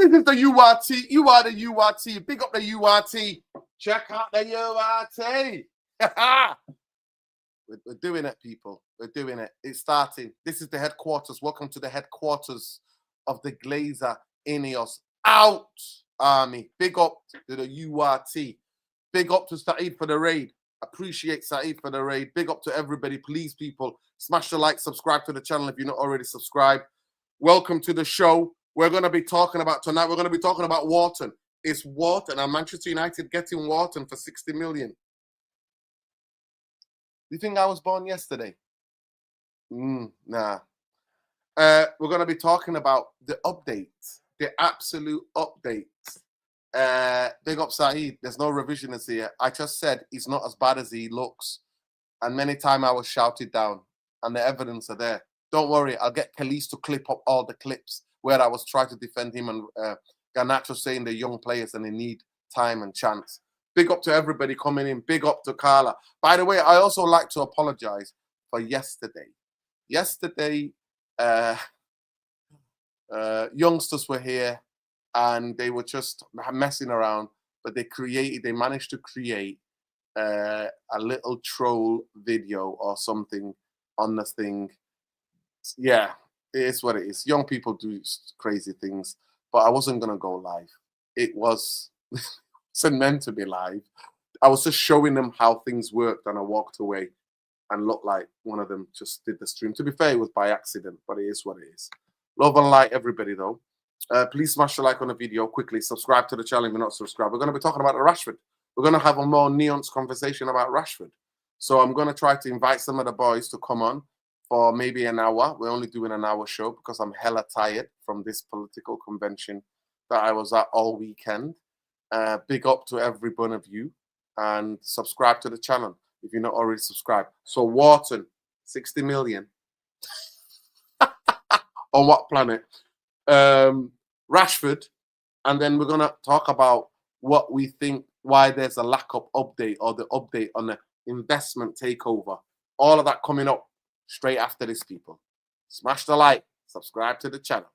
This is the URT. You are the URT. Big up the URT. Check out the URT. We're doing it, people. We're doing it. It's starting. This is the headquarters. Welcome to the headquarters of the Glazer Ineos Out Army. Big up to the URT. Big up to Saeed for the raid. Appreciate Saeed for the raid. Big up to everybody. Please, people, smash the like, subscribe to the channel if you're not already subscribed. Welcome to the show. We're going to be talking about tonight. We're going to be talking about Wharton. Is Wharton and Manchester United getting Wharton for 60 million? Do you think I was born yesterday? Nah. We're going to be talking about the updates, the absolute updates. Big up Saeed. There's no revisionists here. I just said he's not as bad as he looks. And many times I was shouted down. And the evidence are there. Don't worry. I'll get Khalees to clip up all the clips where I was trying to defend him and Garnacho saying they're young players and they need time and chance. Big up to everybody coming in. Big up to Carla. By the way, I also like to apologize for yesterday. Yesterday, youngsters were here and they were just messing around, but they managed to create a little troll video or something on the thing. Yeah, it is what it is. Young people do crazy things, but I wasn't going to go live. It wasn't meant to be live. I was just showing them how things worked and I walked away and looked like one of them just did the stream. To be fair, it was by accident, but it is what it is. Love and light, everybody, though. Please smash the like on the video quickly. Subscribe to the channel if you're not subscribed. We're going to be talking about the Rashford. We're going to have a more nuanced conversation about Rashford. So I'm going to try to invite some of the boys to come on for maybe an hour. We're only doing an hour show because I'm hella tired from this political convention that I was at all weekend. Big up to every one of you and subscribe to the channel if you're not already subscribed. So Wharton, 60 million. On what planet? Rashford. And then we're going to talk about what we think, why there's a lack of update or the update on the investment takeover. All of that coming up straight after this, people. Smash the like, subscribe to the channel.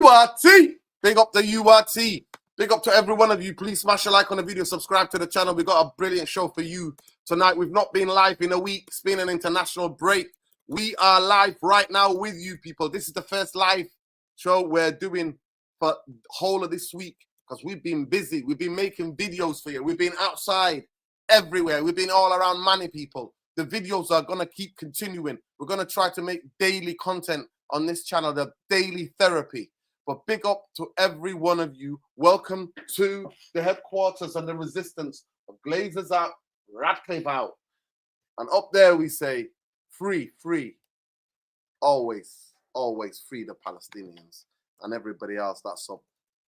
URT. Big up the URT. Big up to every one of you. Please smash a like on the video. Subscribe to the channel. We got a brilliant show for you tonight. We've not been live in a week. It's been an international break. We are live right now with you, people. This is the first live show we're doing for the whole of this week because we've been busy. We've been making videos for you. We've been outside everywhere. We've been all around money, people. The videos are going to keep continuing. We're going to try to make daily content on this channel, the daily therapy. But big up to every one of you. Welcome to the headquarters and the resistance of Glazers out, Radcliffe out. And up there we say, free, free. Always, always free the Palestinians and everybody else that's up,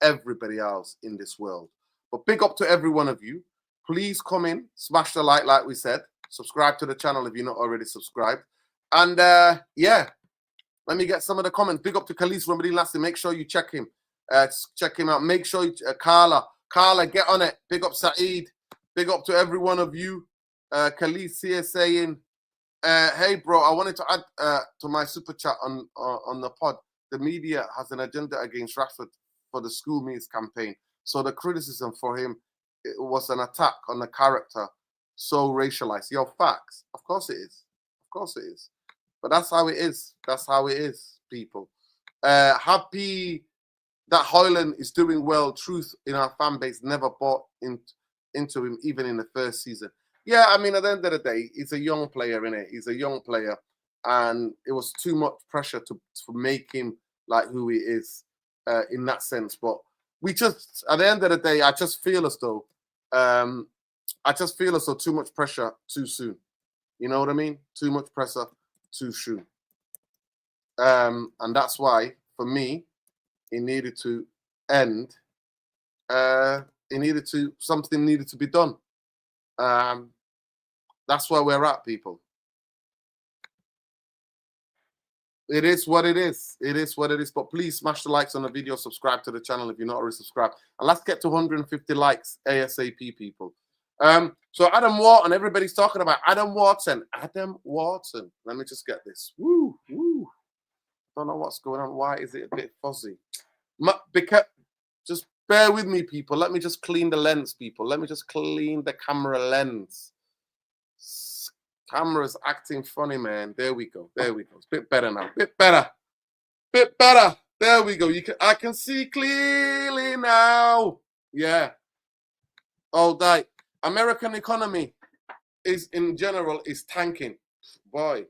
everybody else in this world. But big up to every one of you. Please come in, smash the like we said. Subscribe to the channel if you're not already subscribed. And yeah. Let me get some of the comments. Big up to Khalees Remedy Lassie. Make sure you check him. Check him out. Make sure you, Carla, get on it. Big up Saeed. Big up to every one of you. Khalees here saying, hey, bro, I wanted to add to my super chat on the pod. The media has an agenda against Rashford for the school meals campaign. So the criticism for him it was an attack on the character, so racialized. Yo, facts. Of course it is. Of course it is. But that's how it is. That's how it is, people. Happy that Højlund is doing well. Truth in our fan base never bought into him, even in the first season. Yeah, I mean, at the end of the day, he's a young player, innit? He's a young player, and it was too much pressure to make him like who he is in that sense. But we just, at the end of the day, I just feel as though too much pressure too soon. You know what I mean? Too much pressure too soon. And that's why, for me, it needed to end. Something needed to be done. That's where we're at, people. It is what it is. It is what it is. But please smash the likes on the video, subscribe to the channel if you're not already subscribed. And let's get to 150 likes ASAP, people. So Adam Wharton, everybody's talking about Adam Wharton. Adam Wharton. Let me just get this. Woo, woo. Don't know what's going on. Why is it a bit fuzzy? Just bear with me, people. Let me just clean the lens, people. Let me just clean the camera lens. Camera's acting funny, man. There we go. There we go. It's a bit better now. Bit better. Bit better. There we go. I can see clearly now. Yeah. All right. American economy in general is tanking. Boy.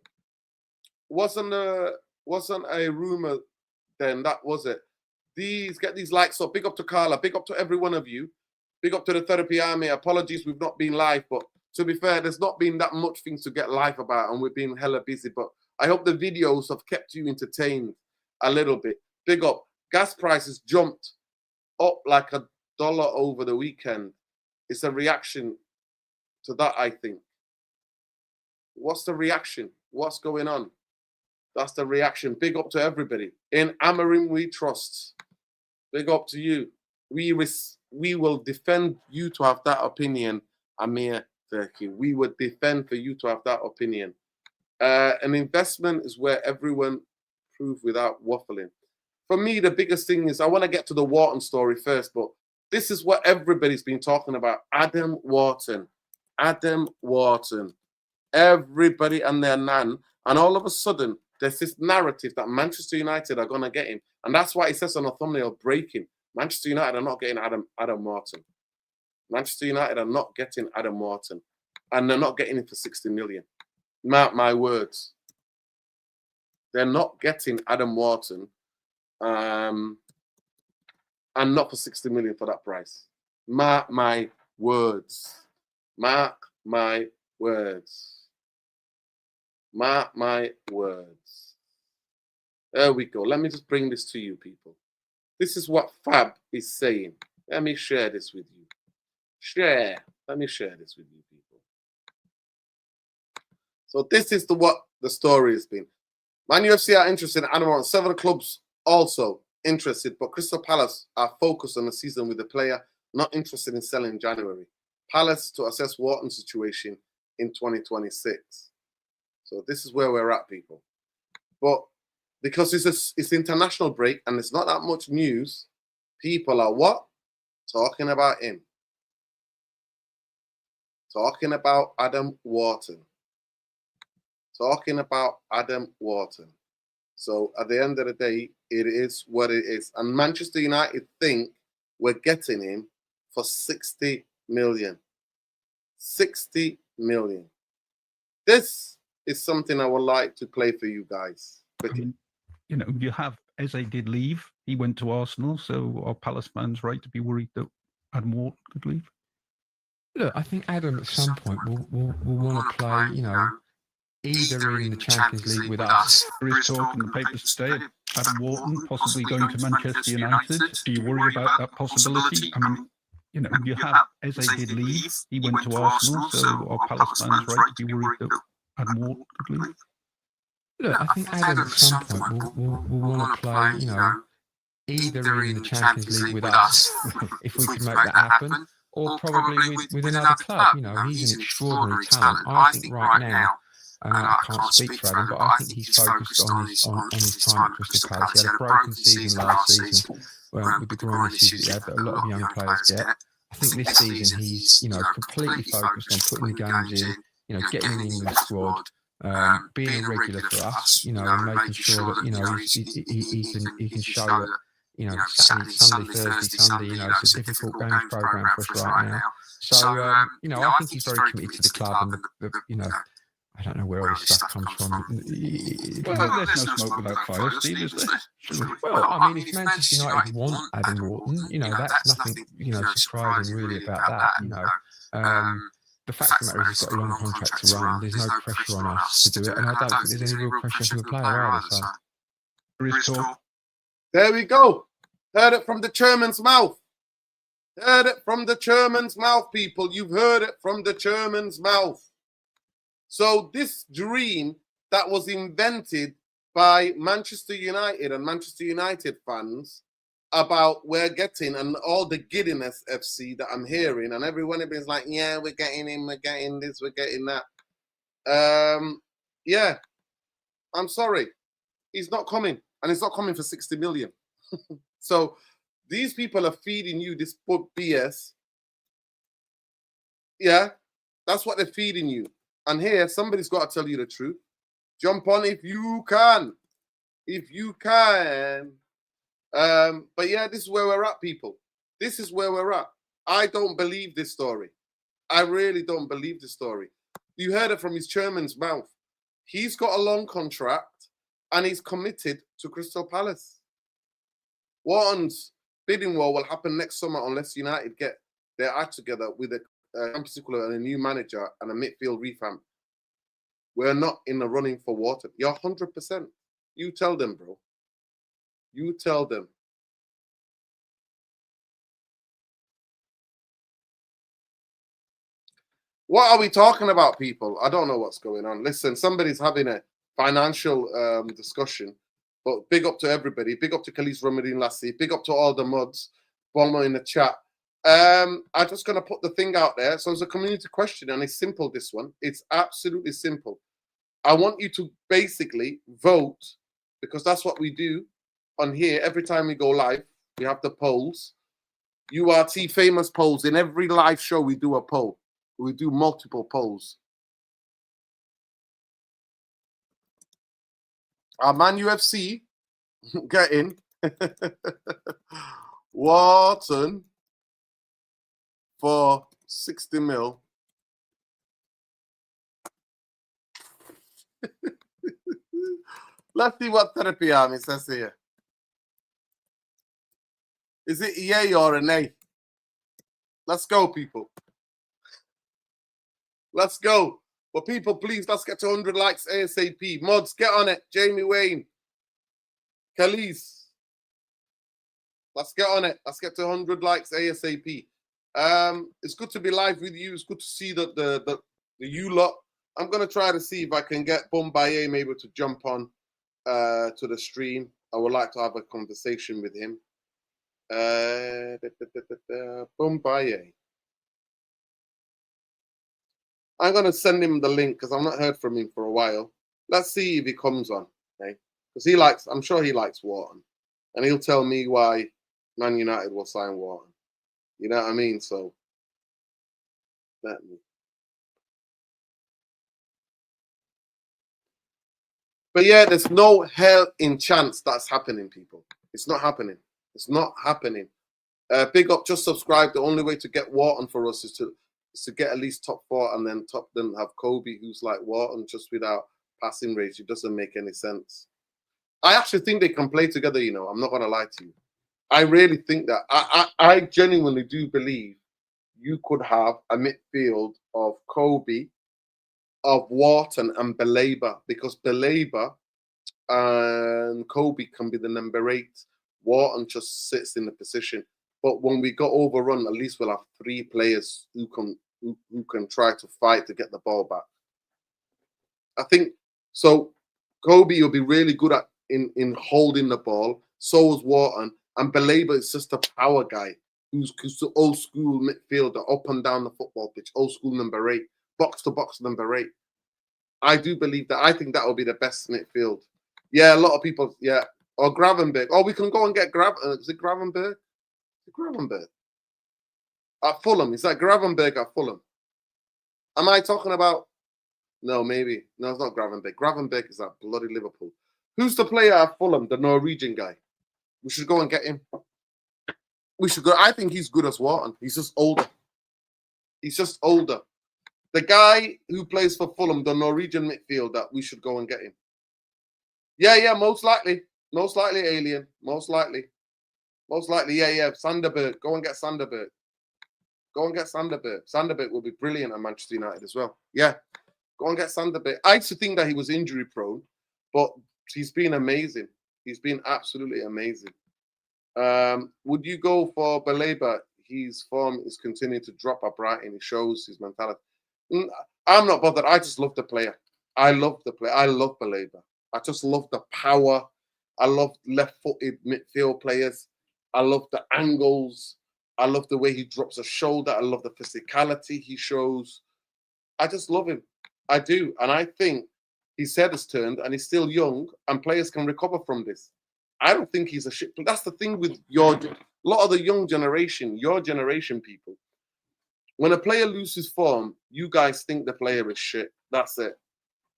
Wasn't a rumor then, that was it. Get these likes up. Big up to Carla. Big up to every one of you. Big up to the Therapy Army. Apologies we've not been live, but to be fair, there's not been that much things to get live about, and we've been hella busy. But I hope the videos have kept you entertained a little bit. Big up. Gas prices jumped up like $1 over the weekend. It's a reaction to that, I think. What's the reaction? What's going on? That's the reaction. Big up to everybody. In Amarim we trust. Big up to you. We will defend you to have that opinion, Amir Turkey. We would defend for you to have that opinion. An investment is where everyone proves without waffling. For me, the biggest thing is I want to get to the Wharton story first, but this is what everybody's been talking about. Adam Wharton. Adam Wharton. Everybody and their nan. And all of a sudden, there's this narrative that Manchester United are going to get him. And that's why it says on the thumbnail, breaking. Manchester United are not getting Adam Wharton. Manchester United are not getting Adam Wharton. And they're not getting him for 60 million. Mark my words. They're not getting Adam Wharton. And not for 60 million for that price. Mark my words. Mark my words. Mark my words. There we go. Let me just bring this to you, people. This is what Fab is saying. Let me share this with you. Share. Let me share this with you, people. So this is what the story has been. Man UFC are interested in Adam Wharton. 7 clubs also interested, but Crystal Palace are focused on the season with the player, not interested in selling in January. Palace to assess Wharton's situation in 2026. So this is where we're at, people. But because it's international break and it's not that much news, people are what? Talking about him. Talking about Adam Wharton. Talking about Adam Wharton. So at the end of the day, it is what it is. And Manchester United think we're getting him for 60 million. 60 million. This is something I would like to play for you guys. You know, you have Eze did leave. He went to Arsenal, so are Palace fans right to be worried that Adam Wharton could leave? Look, I think Adam at some point will want to play, you know, either in the Champions League with us. There is talk in the papers today of Adam Wharton possibly going to Manchester United. Are you worried about that possibility? I mean, you know, you have Eze did leave. He went to Arsenal, so are Palace fans right to be worried that Adam Wharton could leave? Look, I think Adam at some point will want to play, you know, either in the Champions League with us, if we can make that happen, or probably with another club. You know, he's an extraordinary talent. I think right now, and I can't speak for Adam, but I think he's focused on his time at Crystal Palace. He had a broken season last season with the groin issues that he had that a lot of young players get. I think this season he's, you know, completely focused on putting the games in, you know, getting in the England squad, being regular for us, you know, and making sure that, you know, he can show that, you know, Sunday, Thursday, Sunday. You know, it's a difficult games program for us right now. So, you know, I think he's very committed to the club, and you know, I don't know where all this stuff comes from. Well, there's no smoke without fire, Steve, is there? Well, I mean, if Manchester United want Adam Wharton, you know, that's nothing, you know, surprising really about that. You know, the fact of the matter is he's got a long contract to run. There's no pressure on us to do it, and I don't think there's any real pressure from the player either. So There is talk. There we go. Heard it from the chairman's mouth. Heard it from the chairman's mouth, people. You've heard it from the chairman's mouth. So this dream that was invented by Manchester United and Manchester United fans about we're getting, and all the giddiness FC that I'm hearing, and everyone is like, yeah, we're getting him, we're getting this, we're getting that. Yeah, I'm sorry. He's not coming, and he's not coming for 60 million. So these people are feeding you this BS. Yeah, that's what they're feeding you. And here, somebody's got to tell you the truth. Jump on if you can. If you can. But yeah, this is where we're at, people. This is where we're at. I don't believe this story. I really don't believe this story. You heard it from his chairman's mouth. He's got a long contract and he's committed to Crystal Palace. Wharton's bidding war will happen next summer unless United get their act together with a in particular and a new manager and a midfield revamp. We're not in the running for Wharton. You're 100%. You tell them, bro. You tell them. What are we talking about, people? I don't know what's going on. Listen, somebody's having a financial discussion, but big up to everybody. Big up to Khalees Ramadeen Lassie. Big up to all the mods. Bomber in the chat. I'm just going to put the thing out there. So it's a community question, and it's simple, this one. It's absolutely simple. I want you to basically vote, because that's what we do on here. Every time we go live, we have the polls. URT famous polls. In every live show, we do a poll. We do multiple polls. Our Man UFC, get in. Wharton for 60 mil. Let's see what Therapy Army says here. Is it yay or a nay? Let's go, people. Let's go. But people, please, let's get to 100 likes ASAP. Mods, get on it. Jamie Wayne. Khalees. Let's get on it. Let's get to 100 likes ASAP. It's good to be live with you. It's good to see the you lot. I'm going to try to see if I can get Bombaye maybe to jump on to the stream. I would like to have a conversation with him. Bombaye. I'm going to send him the link because I've not heard from him for a while. Let's see if he comes on. Okay? Because I'm sure he likes Wharton. And he'll tell me why Man United will sign Wharton. You know what I mean? So, let me. But yeah, there's no hell in chance that's happening, people. It's not happening. It's not happening. Big up, just subscribe. The only way to get Wharton for us is to get at least top 4 and then have Kobe, who's like Wharton, just without passing range. It doesn't make any sense. I actually think they can play together, you know. I'm not going to lie to you. I really think that. I genuinely do believe you could have a midfield of Kobe, of Wharton and Belabor, because Belabor and Kobe can be the number 8. Wharton just sits in the position. But when we got overrun, at least we'll have 3 players who can try to fight to get the ball back. I think so. Kobe will be really good at in holding the ball. So is Wharton, and Belabor is just a power guy who's the old school midfielder, up and down the football pitch, old school number 8, box to box number 8. I do believe that. I think that will be the best midfield. Yeah, a lot of people. Yeah, or Gravenberg. Oh, we can go and get is it Gravenberg? Gravenberg at Fulham. Is that Gravenberg at Fulham? Am I talking about? No, maybe. No, it's not Gravenberg. Gravenberg is at bloody Liverpool. Who's the player at Fulham? The Norwegian guy. We should go and get him. We should go. I think he's good as Wharton. He's just older. He's just older. The guy who plays for Fulham, the Norwegian midfield, that we should go and get him. Yeah, most likely. Most likely, Alien. Most likely. Most likely, yeah. Sanderberg. Go and get Sanderberg. Go and get Sanderberg. Sanderberg will be brilliant at Manchester United as well. Yeah. Go and get Sanderberg. I used to think that he was injury prone, but he's been amazing. He's been absolutely amazing. Would you go for Baleba? His form is continuing to drop at Brighton. He shows his mentality. I'm not bothered. I just love the player. I love the player. I love Baleba. I just love the power. I love left-footed midfield players. I love the angles. I love the way he drops a shoulder. I love the physicality he shows. I just love him. I do. And I think his head has turned and he's still young and players can recover from this. I don't think he's a shit. That's the thing with a lot of the young generation, your generation people. When a player loses form, you guys think the player is shit. That's it.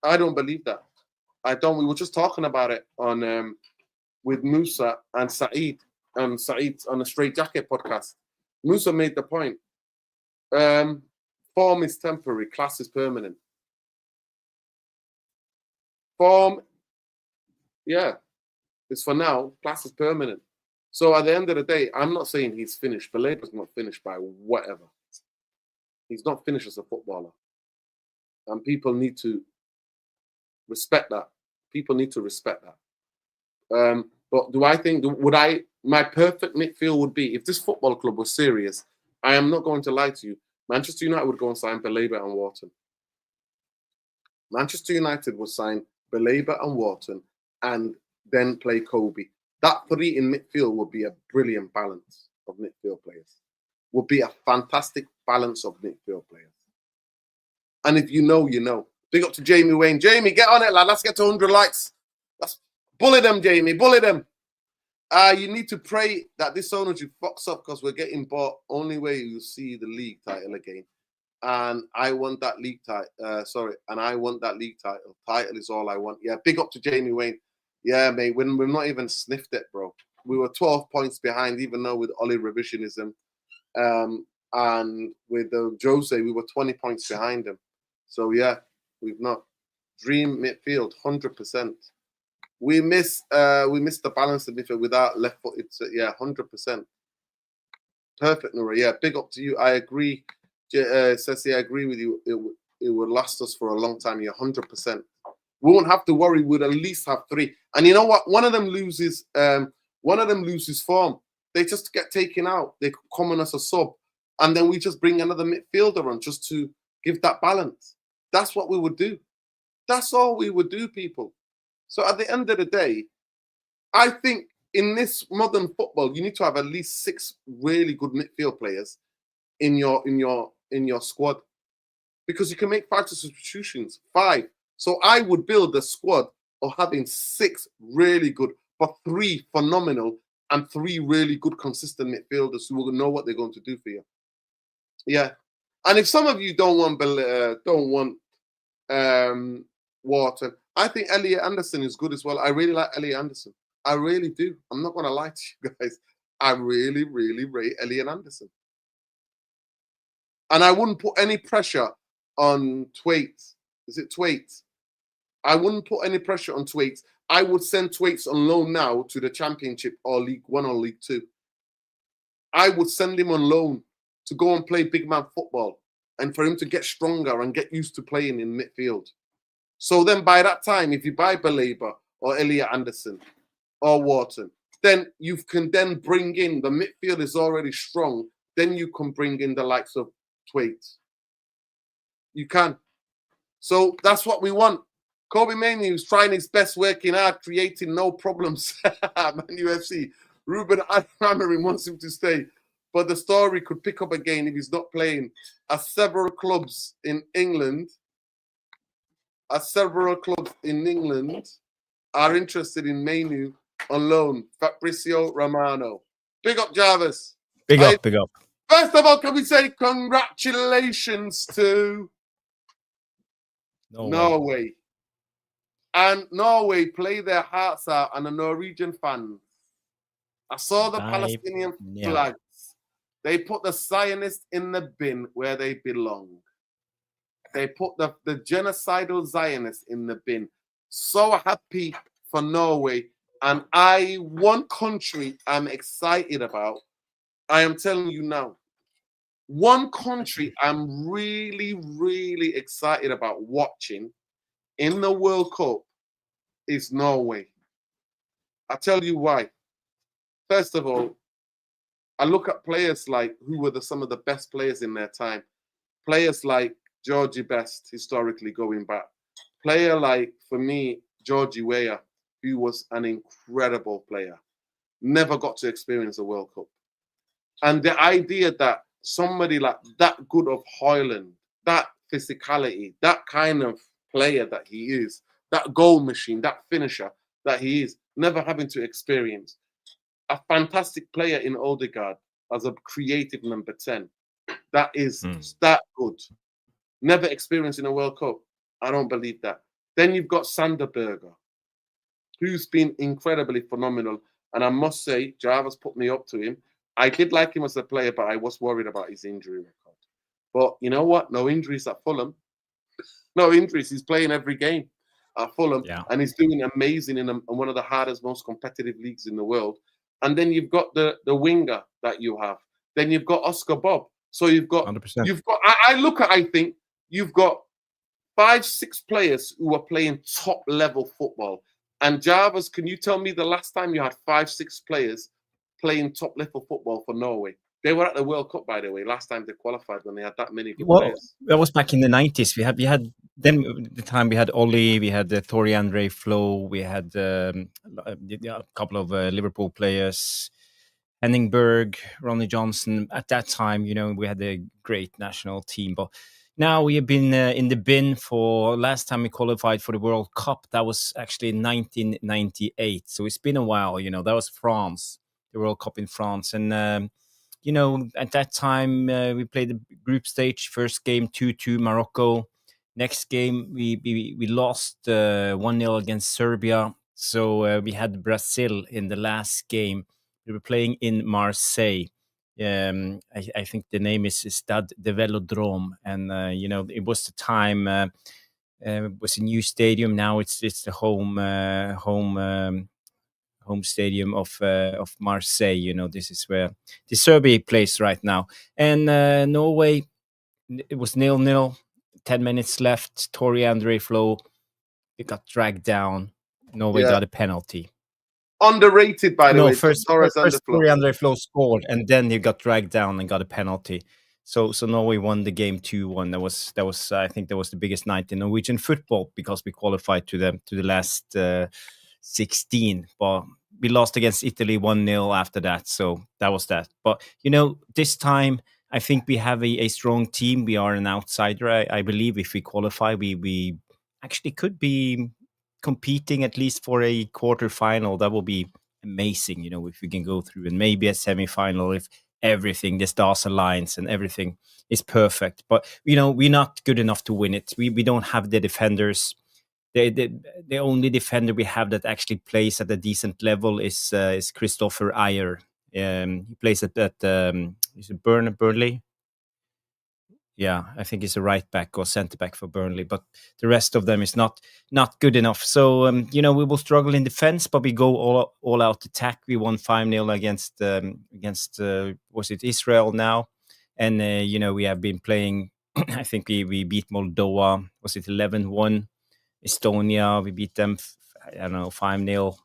I don't believe that. I don't. We were just talking about it on with Musa and Saeed on a Straight Jacket podcast. Musa made the point. Form is temporary, class is permanent. Form, yeah, is for now, class is permanent. So at the end of the day, I'm not saying he's finished. Baleba's not finished by whatever. He's not finished as a footballer. And people need to respect that. People need to respect that. But do I think, my perfect midfield would be, if this football club was serious, I am not going to lie to you, Manchester United would go and sign Baleba and Wharton. Manchester United would sign Baleba and Wharton and then play Kobe. That three in midfield would be a brilliant balance of midfield players. Would be a fantastic balance of midfield players. And if you know, you know. Big up to Jamie Wayne. Jamie, get on it, lad. Let's get to 100 likes. Let's bully them, Jamie. Bully them. You need to pray that this ownership fucks up because we're getting bought. Only way you'll see the league title again. And I want that league title. And I want that league title. Title is all I want. Yeah, big up to Jamie Wayne. Yeah, mate. We've not even sniffed it, bro. We were 12 points behind, even though with Ollie revisionism. And with Jose, we were 20 points behind him. So yeah, we've not. Dream midfield, 100%. We miss the balance of midfield without left-footed. Yeah, 100%. Perfect, Nura. Yeah, big up to you. I agree. Ceci, I agree with you. It would last us for a long time. Yeah, 100%. We won't have to worry. We'd at least have three. And you know what? One of them loses form. They just get taken out. They come on as a sub. And then we just bring another midfielder on just to give that balance. That's what we would do. That's all we would do, people. So at the end of the day, I think in this modern football, you need to have at least 6 really good midfield players in your squad. Because you can make 5 substitutions. 5. So I would build a squad of having 6 really good, but 3 phenomenal and 3 really good consistent midfielders who will know what they're going to do for you. Yeah. And if some of you don't want Wharton, I think Elliot Anderson is good as well. I really like Elliot Anderson. I really do. I'm not going to lie to you guys. I really, really rate Elliot Anderson. And I wouldn't put any pressure on Thwaites. Is it Thwaites? I wouldn't put any pressure on Thwaites. I would send Thwaites on loan now to the Championship or League 1 or League 2. I would send him on loan to go and play big man football and for him to get stronger and get used to playing in midfield. So then by that time, if you buy Baleba or Elliot Anderson or Wharton, then you can then bring in, the midfield is already strong, then you can bring in the likes of Thwaites. You can. So that's what we want. Kobe Manu is trying his best, working hard, creating no problems. Man UFC. Ruben Amorim wants him to stay. But the story could pick up again if he's not playing. As several clubs in England are interested in Manu on loan. Fabrizio Romano. Big up, Jarvis. Big up. First of all, can we say congratulations to Norway. And Norway play their hearts out, and the Norwegian fans I saw the 5, Palestinian flags. They put the Zionists in the bin where they belong. They put the genocidal Zionists in the bin. So happy for Norway. And one country I'm excited about, I am telling you now, one country I'm really, really excited about watching in the World Cup is Norway. I'll tell you why. First of all, I look at players like who were some of the best players in their time. Players like Georgie Best, historically going back. Player like, for me, Georgie Weah, who was an incredible player. Never got to experience a World Cup. And the idea that somebody like that good of Hoyland, that physicality, that kind of player that he is, that goal machine, that finisher that he is, never having to experience. A fantastic player in Odegaard as a creative number 10. That is that good. Never experiencing a World Cup. I don't believe that. Then you've got Sander Berger, who's been incredibly phenomenal. And I must say, Jarvis put me up to him. I did like him as a player, but I was worried about his injury record. But you know what? No injuries at Fulham. No injuries. He's playing every game at Fulham. Yeah. And he's doing amazing in one of the hardest, most competitive leagues in the world. And then you've got the winger that you have. Then you've got Oscar Bob. So you've got 100%. I think you've got 5-6 players who are playing top level football. And Jarvis, can you tell me the last time you had 5-6 players playing top level football for Norway? They were at the World Cup, by the way, last time they qualified when they had that many players. That was back in the 90s. We had then the time we had Ollie, we had Tori Andre Flo, we had a couple of Liverpool players, Henningberg, Ronnie Johnson. At that time, we had a great national team. But now we have been in the bin for last time we qualified for the World Cup. That was actually in 1998. So it's been a while. That was France, the World Cup in France, and. At that time, we played the group stage. First game, 2-2 Morocco. Next game, we lost 1-0 against Serbia. So we had Brazil in the last game. We were playing in Marseille. I think the name is Stade de Velodrome. And, it was the time, it was a new stadium. Now it's the home stadium of Marseille. This is where the Serbia plays right now. And Norway, it was 0-0, 10 minutes left. Tori Andre Flo, it got dragged down. Norway got a penalty. Underrated, by the way. First Tori Andre Flo scored, and then he got dragged down and got a penalty. So Norway won the game 2-1. That was I think that was the biggest night in Norwegian football because we qualified to the last 16, but we lost against Italy 1-0 after that. So that was that. But, this time, I think we have a strong team. We are an outsider. I believe if we qualify, we actually could be competing at least for a quarterfinal. That will be amazing, if we can go through, and maybe a semifinal if everything, the stars aligns and everything is perfect. But, we're not good enough to win it. We don't have the defenders. The only defender we have that actually plays at a decent level is Christopher Ayer. He plays at is it Burnley? Yeah, I think he's a right back or centre back for Burnley, but the rest of them is not good enough. So we will struggle in defense, but we go all out attack. We won 5-0 against was it Israel now, and we have been playing. I think we beat Moldova. Was it 11-1? Estonia, we beat them, 5-0.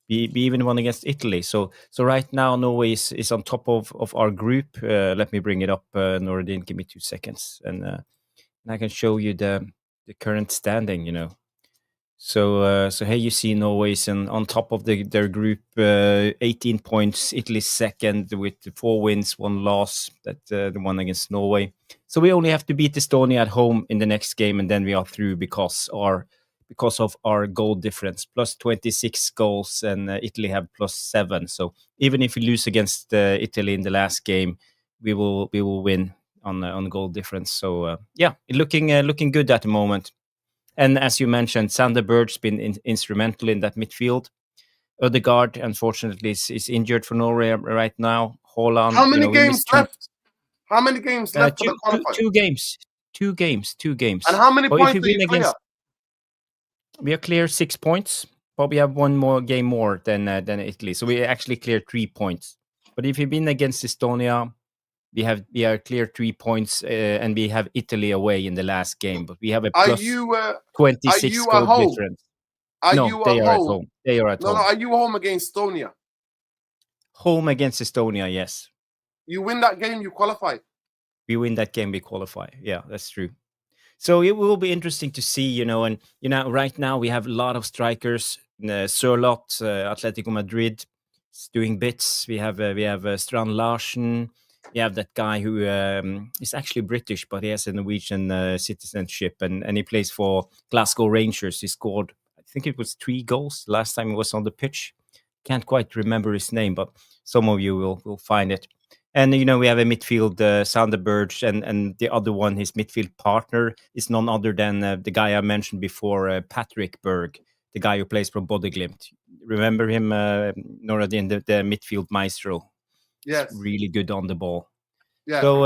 We even won against Italy. So right now, Norway is on top of our group. Let me bring it up, Noradin. Give me 2 seconds. And I can show you the current standing, So here you see Norway's on top of their group, 18 points. Italy's second with 4 wins, 1 loss. That the one against Norway. So we only have to beat Estonia at home in the next game, and then we are through because of our goal difference, plus 26 goals, and Italy have plus 7. So even if we lose against Italy in the last game, we will win on goal difference. So looking good at the moment. And as you mentioned, Sander Berg's been instrumental in that midfield. Ødegaard, unfortunately, is injured for Norway right now. Holland. How many we games missed left? How many games left for the qualifier? two games. Two games. And how many But if points we are win you clear? against, we are clear 6 points, but we have one more game more than Italy, so we actually clear 3 points. But if we win against Estonia, we are clear 3 points, and we have Italy away in the last game. But we have a Are plus you 26 at goal home? difference. Are No, you they at are at home? home. They are at No, home. are you home against Estonia? Home against Estonia, yes. You win that game, you qualify. We win that game, we qualify. Yeah, that's true. So it will be interesting to see, and right now we have a lot of strikers. Sørloth, Atletico Madrid, is doing bits. We have Strand Larsen. We have that guy who is actually British, but he has a Norwegian citizenship, and he plays for Glasgow Rangers. He scored, I think it was 3 goals last time he was on the pitch. Can't quite remember his name, but some of you will find it. And we have a midfield, Sanderberg, and the other one, his midfield partner, is none other than the guy I mentioned before, Patrick Berg, the guy who plays for Bodø/Glimt. Remember him, Noradin, the midfield maestro? Yes. He's really good on the ball. Yeah. So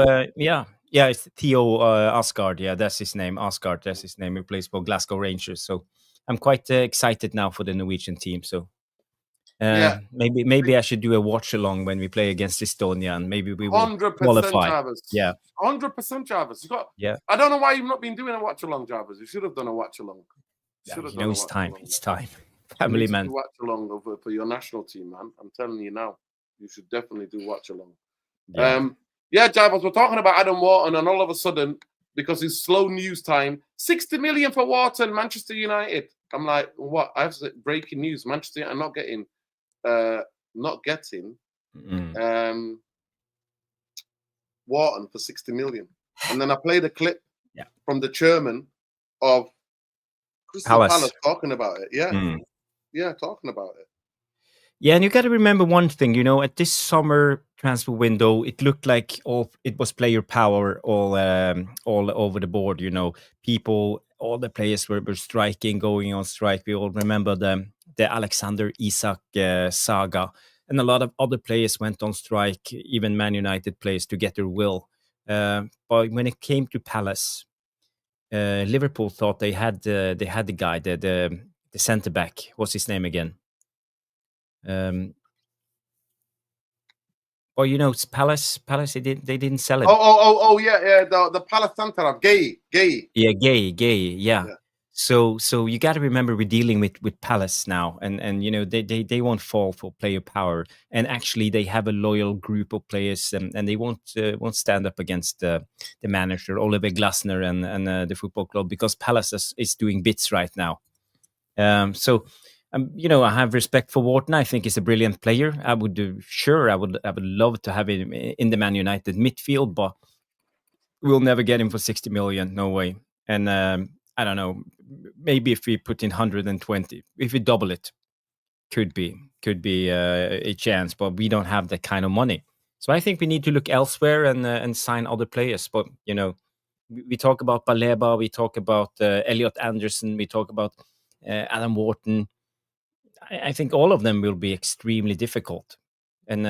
it's Theo Asgard. Yeah, that's his name. Asgard, that's his name. He plays for Glasgow Rangers. So I'm quite excited now for the Norwegian team. So. Maybe I should do a watch along when we play against Estonia, and maybe we will 100% qualify. Jarvis. Yeah, 100% Jarvis. Yeah. I don't know why you've not been doing a watch along, Jarvis. You should have done a watch along. It's time. It's time. Family man. Watch along for your national team, man. I'm telling you now, you should definitely do watch along. Yeah. Jarvis, we're talking about Adam Wharton, and all of a sudden, because it's slow news time, 60 million for Wharton, Manchester United. I'm like, what? I have to say, breaking news. Manchester United not getting Wharton for 60 million. And then I played a clip from the chairman of Crystal Palace talking about it. Yeah, talking about it. Yeah, and you got to remember one thing, at this summer transfer window, it looked like it was player power all over the board. All the players were striking, going on strike. We all remember the Alexander Isak saga, and a lot of other players went on strike, even Man United players, to get their will. But when it came to Palace, Liverpool thought they had the guy, the centre back. What's his name again? It's Palace. They didn't sell it. Yeah. The Palace centre of Gay. Yeah, Gay. Yeah. So you got to remember we're dealing with Palace now, and they won't fall for player power, and actually they have a loyal group of players, and they won't stand up against the manager Oliver Glasner and the football club, because Palace is doing bits right now. I have respect for Wharton. I think he's a brilliant player. I would love to have him in the Man United midfield, but we'll never get him for 60 million. No way. And I don't know. Maybe if we put in 120, if we double it, could be a chance. But we don't have that kind of money. So I think we need to look elsewhere and sign other players. But we talk about Baleba, we talk about Elliot Anderson, we talk about Adam Wharton. I think all of them will be extremely difficult, and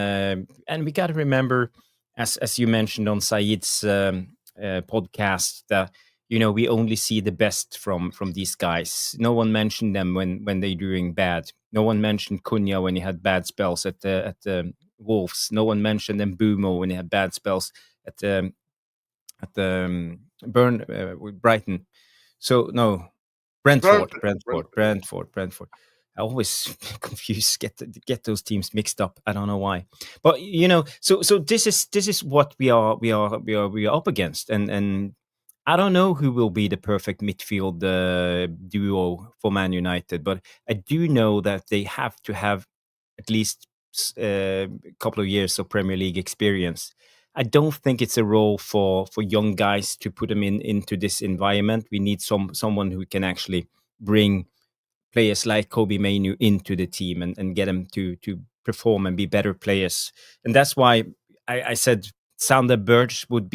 we got to remember, as you mentioned on Said's podcast, that we only see the best from these guys. No one mentioned them when they're doing bad. No one mentioned Cunha when he had bad spells at the Wolves. No one mentioned Mbumo when he had bad spells at Brighton. So no, Brentford. I always confuse, get those teams mixed up. I don't know why, but so this is what we are up against, and I don't know who will be the perfect midfield duo for Man United, but I do know that they have to have at least a couple of years of Premier League experience. I don't think it's a role for young guys to put them into this environment. We need someone who can actually bring players like Kobe Mainu into the team and get them to perform and be better players. And that's why I said Sander Berge would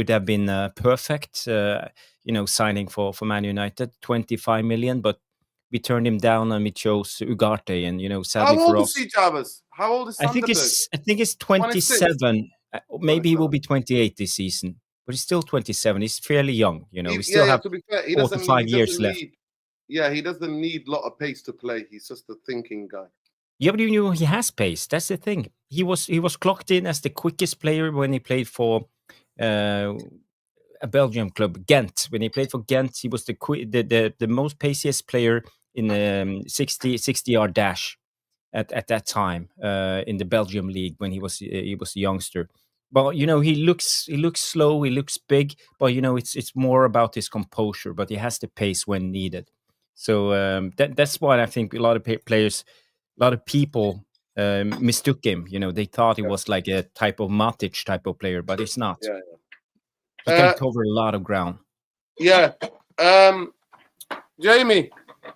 have been perfect, signing for Man United, 25 million. But we turned him down and we chose Ugarte. And sadly How old for is us, he, Jarvis? How old is I think Sanderberg? it's 27. Maybe he will 27. be 28 this season, but he's still 27. He's fairly young. We still Yeah, have to be fair, he 4 to doesn't 5 years left. He doesn't need a lot of pace to play. He's just a thinking guy. Yeah, but he has pace. That's the thing. He was clocked in as the quickest player when he played for a Belgium club, Ghent. When he played for Ghent, he was the most paciest player in the 60-yard dash at that time in the Belgium league when he was a youngster. But he looks slow, he looks big, but it's more about his composure. But he has the pace when needed. So that's why I think a lot of players, a lot of people mistook him. They thought he was like a type of Matic type of player, but it's not. Yeah. He can cover a lot of ground. Yeah. Jamie,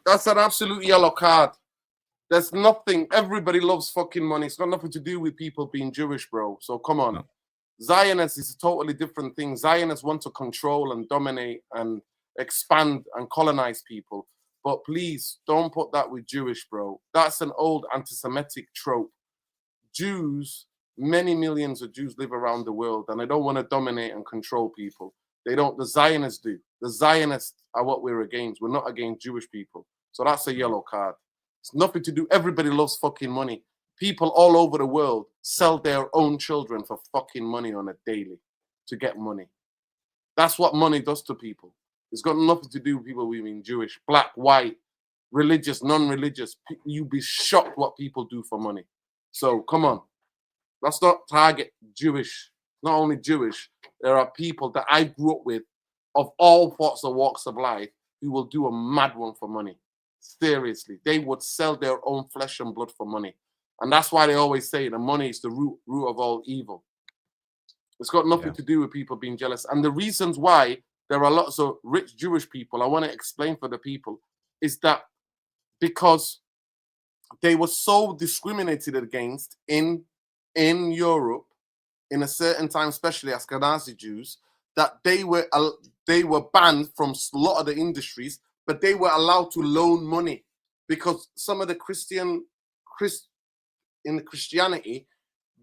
that's an absolute yellow card. There's nothing. Everybody loves fucking money. It's got nothing to do with people being Jewish, bro. So come on. No. Zionists is a totally different thing. Zionists want to control and dominate and expand and colonize people. But please don't put that with Jewish, bro. That's an old anti-Semitic trope. Jews, many millions of Jews live around the world, and they don't want to dominate and control people. They don't. The Zionists do. The Zionists are what we're against. We're not against Jewish people. So that's a yellow card. It's nothing to do. Everybody loves fucking money. People all over the world sell their own children for fucking money on a daily to get money. That's what money does to people. It's got nothing to do with people being Jewish, black, white, religious, non-religious. You'd be shocked what people do for money. So come on. Let's not target Jewish. Not only Jewish, there are people that I grew up with of all sorts of walks of life who will do a mad one for money. Seriously, they would sell their own flesh and blood for money. And that's why they always say the money is the root of all evil. It's got nothing to do with people being jealous. And the reasons why there are lots of rich Jewish people, I want to explain for the people, is that because they were so discriminated against in Europe in a certain time, especially Ashkenazi Jews, that they were banned from a lot of the industries, but they were allowed to loan money because some of the in Christianity,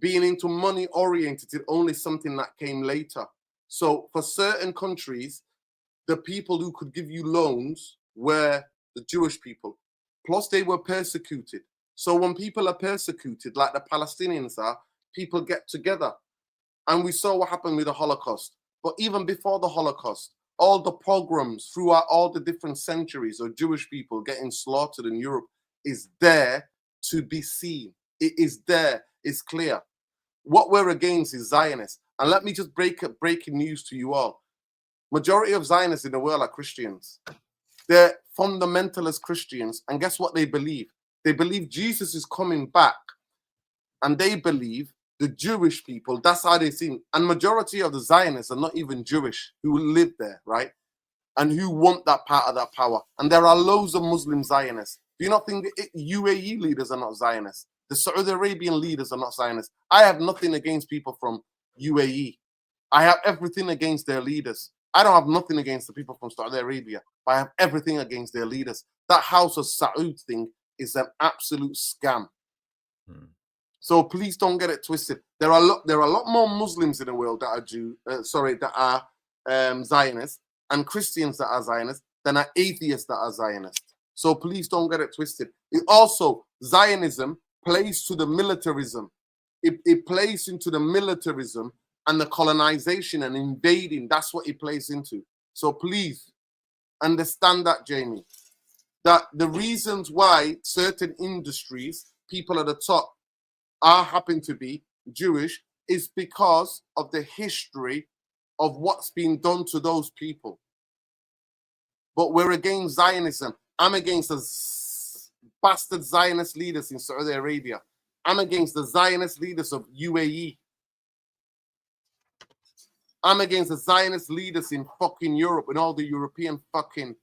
being into money oriented is only something that came later. So for certain countries, the people who could give you loans were the Jewish people. Plus they were persecuted. So when people are persecuted, like the Palestinians are, people get together. And we saw what happened with the Holocaust. But even before the Holocaust, all the pogroms throughout all the different centuries of Jewish people getting slaughtered in Europe is there to be seen. It is there. It's clear. What we're against is Zionists. And let me just breaking news to you all. Majority of Zionists in the world are Christians. They're fundamentalist Christians. And guess what they believe? They believe Jesus is coming back. And they believe the Jewish people, that's how they see. And majority of the Zionists are not even Jewish who live there, right? And who want that part of that power. And there are loads of Muslim Zionists. Do you not think the UAE leaders are not Zionists? The Saudi Arabian leaders are not Zionists. I have nothing against people from UAE. I have everything against their leaders. I don't have nothing against the people from Saudi Arabia, but I have everything against their leaders. That House of Saud thing is an absolute scam. So please don't get it twisted. There are a lot more Muslims in the world that are Zionists, and Christians that are Zionists than are atheists that are Zionists. So please don't get it twisted. It also, Zionism plays to the militarism. It plays into the militarism and the colonization and invading. That's what it plays into. So please understand that, Jamie, that the reasons why certain industries, people at the top, happen to be Jewish is because of the history of what's been done to those people. But we're against Zionism. I'm against the bastard Zionist leaders in Saudi Arabia. I'm against the Zionist leaders of UAE. I'm against the Zionist leaders in fucking Europe and all the European fucking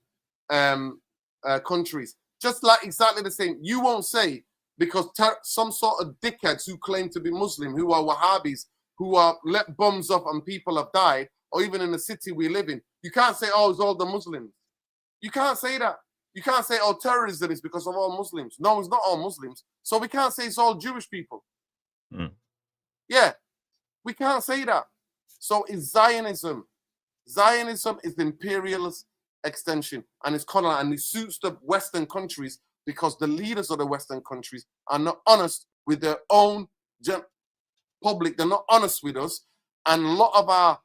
countries. Just like exactly the same. You won't say, because some sort of dickheads who claim to be Muslim, who are Wahhabis, who are let bombs off and people have died, or even in the city we live in, you can't say, oh, it's all the Muslims. You can't say that. You can't say, oh, terrorism is because of all Muslims. No, it's not all Muslims. So we can't say it's all Jewish people. Yeah, we can't say that. So it's Zionism. Zionism is the imperialist extension, and it's colonial, and it suits the Western countries because the leaders of the Western countries are not honest with their own public. They're not honest with us, and a lot of our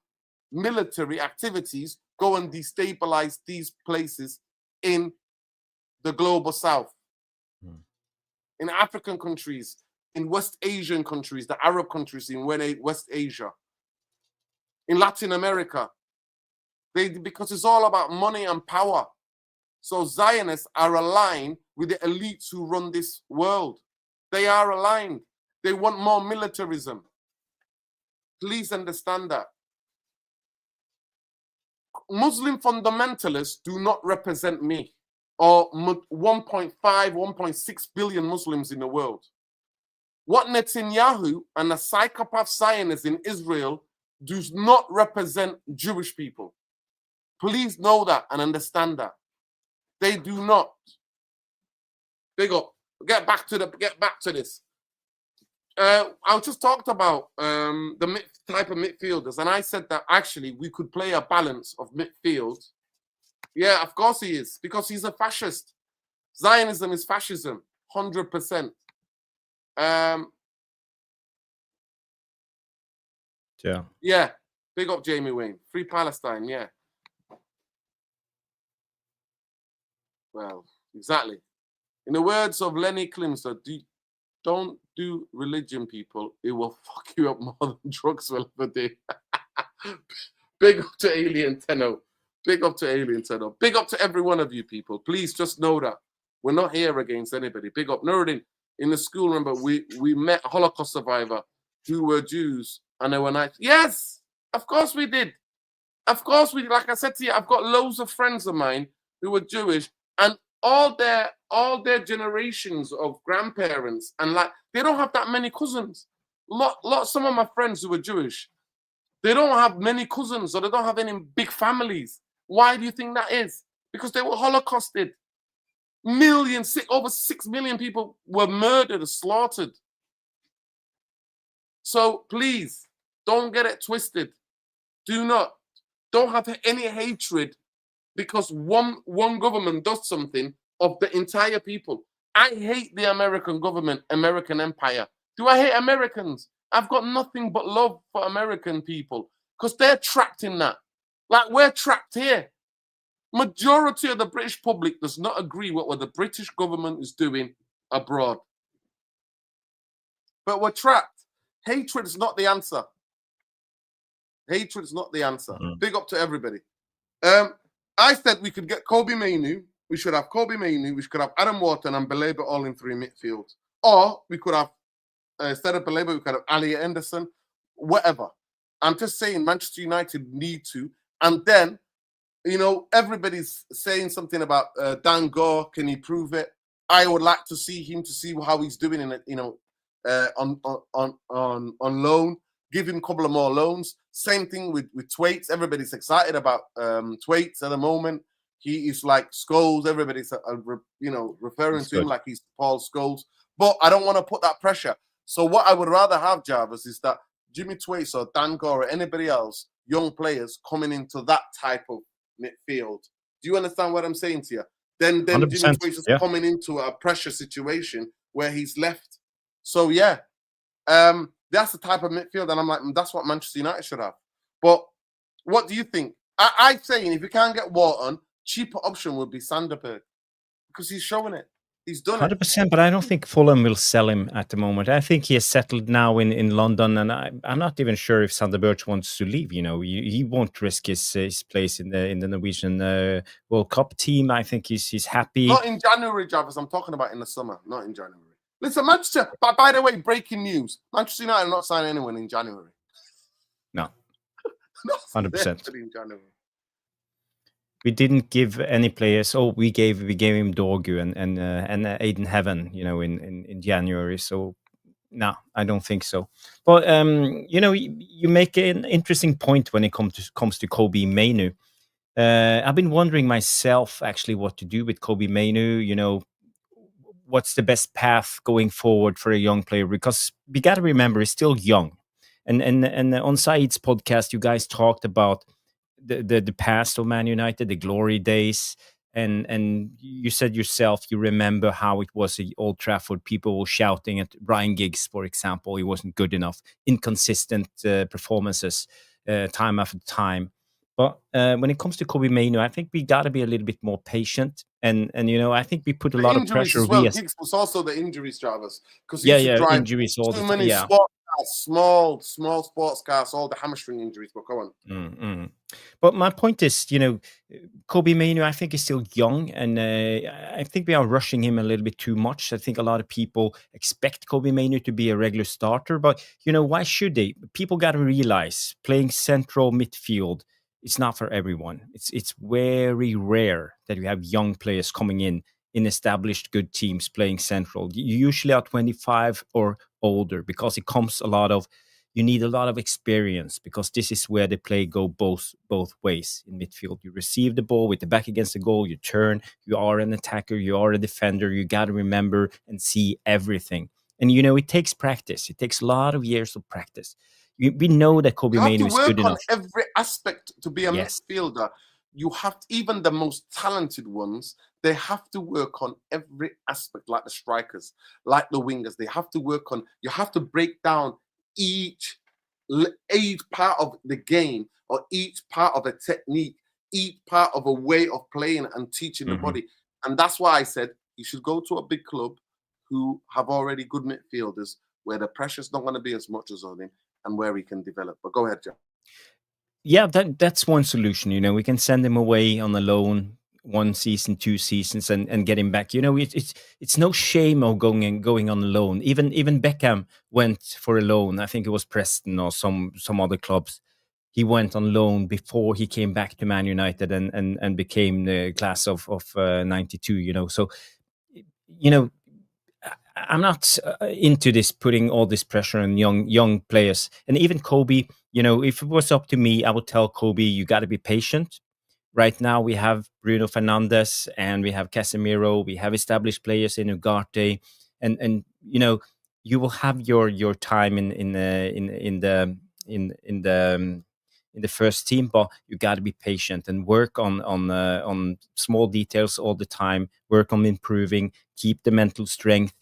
military activities go and destabilize these places in the global South, in African countries, in West Asian countries, the Arab countries in West Asia, in Latin America. Because it's all about money and power. So Zionists are aligned with the elites who run this world. They are aligned. They want more militarism. Please understand that. Muslim fundamentalists do not represent me or 1.5, 1.6 billion Muslims in the world. What Netanyahu and the psychopath Zionists in Israel does not represent Jewish people. Please know that and understand that. They do not. Big up. Get back to this. I just talked about the type of midfielders, and I said that actually we could play a balance of midfield. Yeah, of course he is, because he's a fascist. Zionism is fascism, 100%. Yeah. Big up Jamie Wayne. Free Palestine, yeah. Well, exactly. In the words of Lenny Klimster, don't do religion, people. It will fuck you up more than drugs will ever do. Big up to Alien Tenno. Big up to Alien Tenno. Big up to every one of you people. Please just know that we're not here against anybody. Big up. Nuruddin, in the school, remember, we met a Holocaust survivor who were Jews and they were nice. Yes, of course we did. Of course we did. Like I said to you, I've got loads of friends of mine who were Jewish, and all their generations of grandparents, and like they don't have that many cousins. Some of my friends who are Jewish, they don't have many cousins, or they don't have any big families. Why do you think that is? Because they were Holocausted. Over 6 million people were murdered or slaughtered. So please, don't get it twisted. Don't have any hatred because one government does something of the entire people. I hate the American government, American empire. Do I hate Americans? I've got nothing but love for American people because they're trapped in that. Like we're trapped here. Majority of the British public does not agree with what the British government is doing abroad. But we're trapped. Hatred is not the answer. Hatred is not the answer. Big up to everybody. I said we could get Kobe Mainoo. We should have Kobe Mainoo. We could have Adam Wharton and Belabor all in 3 midfield. Or we could have, instead of Belabor, we could have Ali Anderson, whatever. I'm just saying Manchester United need to. And then, you know, everybody's saying something about Dan Gore. Can he prove it? I would like to see him to see how he's doing in it, you know, on loan. Give him a couple of more loans. Same thing with Thwaites. Everybody's excited about Thwaites at the moment. He is like Scholes. Everybody's referring to him like he's Paul Scholes. But I don't want to put that pressure. So what I would rather have, Jarvis, is that Jimmy Thwaites or Dan Gore or anybody else, young players coming into that type of midfield. Do you understand what I'm saying to you? Then Jimmy Thwaites is coming into a pressure situation where he's left. So yeah, that's the type of midfield, and I'm like, that's what Manchester United should have. But what do you think? I'm saying if you can't get Wharton, cheaper option would be Sanderberg because he's showing it. He's done 100%, but I don't think Fulham will sell him at the moment. I think he has settled now in London, and I'm not even sure if Sanderberg wants to leave. You know, he won't risk his place in the Norwegian World Cup team. I think he's happy. Not in January, Jarvis. I'm talking about in the summer, not in January. Listen, Manchester. By the way, breaking news: Manchester United are not signing anyone in January. No, 100%. In January. We didn't give any players. Oh, we gave him Dorgu and Aiden Heaven, you know, in January. So no, I don't think so. But you know, you make an interesting point when it comes to Kobe Mainoo. I've been wondering myself actually what to do with Kobe Mainu. What's the best path going forward for a young player? Because we got to remember, he's still young. And on Said's podcast, you guys talked about the past of Man United, the glory days, and you said yourself you remember how it was at Old Trafford. People were shouting at Ryan Giggs, for example. He wasn't good enough, inconsistent performances, time after time. But when it comes to Kobe Mainu, I think we got to be a little bit more patient, and I think we put a lot of Injuries pressure. as well. Giggs was also the injuries, Jarvis, because he Yeah, used to drive injuries all the too time. many Yeah. sports cars, small sports cars, all the hamstring injuries. But go on. Mm-hmm. But my point is, Kobe Mainu, I think, is still young, and I think we are rushing him a little bit too much. I think a lot of people expect Kobe Mainu to be a regular starter, but why should they? People got to realize playing central midfield, it's not for everyone. It's very rare that you have young players coming in established good teams playing central. You usually are 25 or older, because it comes you need a lot of experience, because this is where the play go both ways in midfield. You receive the ball with the back against the goal, you turn, you are an attacker, you are a defender, you got to remember and see everything. And it takes practice. It takes a lot of years of practice. We know that Kobe Mainu is good enough. You have to work on every aspect to be a midfielder. You have even the most talented ones, they have to work on every aspect, like the strikers, like the wingers. They have to work on, you have to break down each part of the game, or each part of a technique, each part of a way of playing and teaching the body. And that's why I said you should go to a big club who have already good midfielders, where the pressure's not going to be as much as on him, and where he can develop. But go ahead, John. Yeah, that's one solution. We can send him away on a loan 1 season, 2 seasons, and get him back. It's no shame of going on a loan. Even Beckham went for a loan. I think it was Preston or some other clubs. He went on loan before he came back to Man United and became the class of 92. So I'm not into this, putting all this pressure on young players. And even Kobe, if it was up to me, I would tell Kobe, you got to be patient. Right now, we have Bruno Fernandes and we have Casemiro. We have established players in Ugarte, and you will have your time in the first team, but you got to be patient and work on small details all the time. Work on improving, keep the mental strength.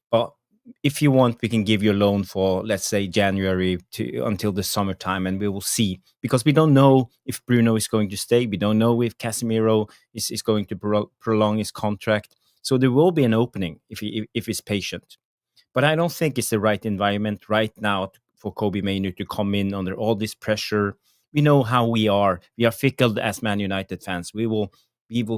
But if you want, we can give you a loan for, let's say, January until the summertime, and we will see, because we don't know if Bruno is going to stay. We don't know if Casemiro is going to prolong his contract. So there will be an opening if he's patient. But I don't think it's the right environment right now for Kobe Mainu to come in under all this pressure. We know how we are. We are fickle as Man United fans. We will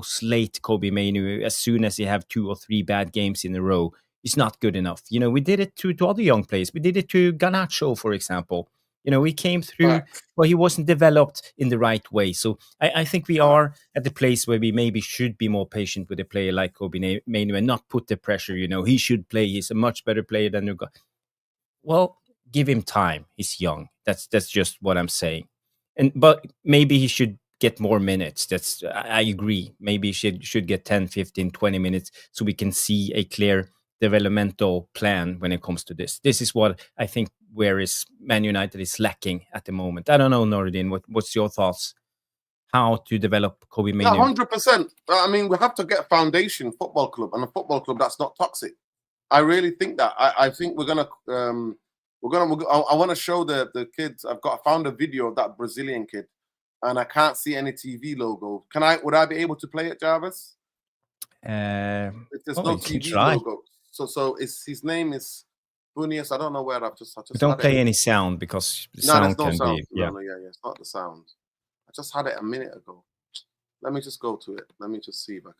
slate Kobe Mainu as soon as he have 2 or 3 bad games in a row. It's not good enough. We did it to other young players. We did it to Garnacho, for example. We came through, but he wasn't developed in the right way. So I think we are at the place where we maybe should be more patient with a player like Kobe Mainu and not put the pressure. He should play. He's a much better player than Uga. Well, give him time. He's young. That's just what I'm saying. But maybe he should get more minutes. I agree. Maybe he should get 10, 15, 20 minutes so we can see a clear developmental plan when it comes to this. This is what I think where is Man United is lacking at the moment. I don't know, Nordin, what's your thoughts? How to develop Kobe Mainu? Yeah, 100%. I mean, we have to get a foundation football club, and a football club that's not toxic. I really think that. I think we're gonna. I want to show the kids. I found a video of that Brazilian kid, and I can't see any TV logo. Would I be able to play it, Jarvis? If there's no TV logo. So his name is Bunias. I don't know where I've just don't play any sound, because the sound can be. Yeah. No, it's not the sound. I just had it a minute ago. Let me just go to it. Let me just see if I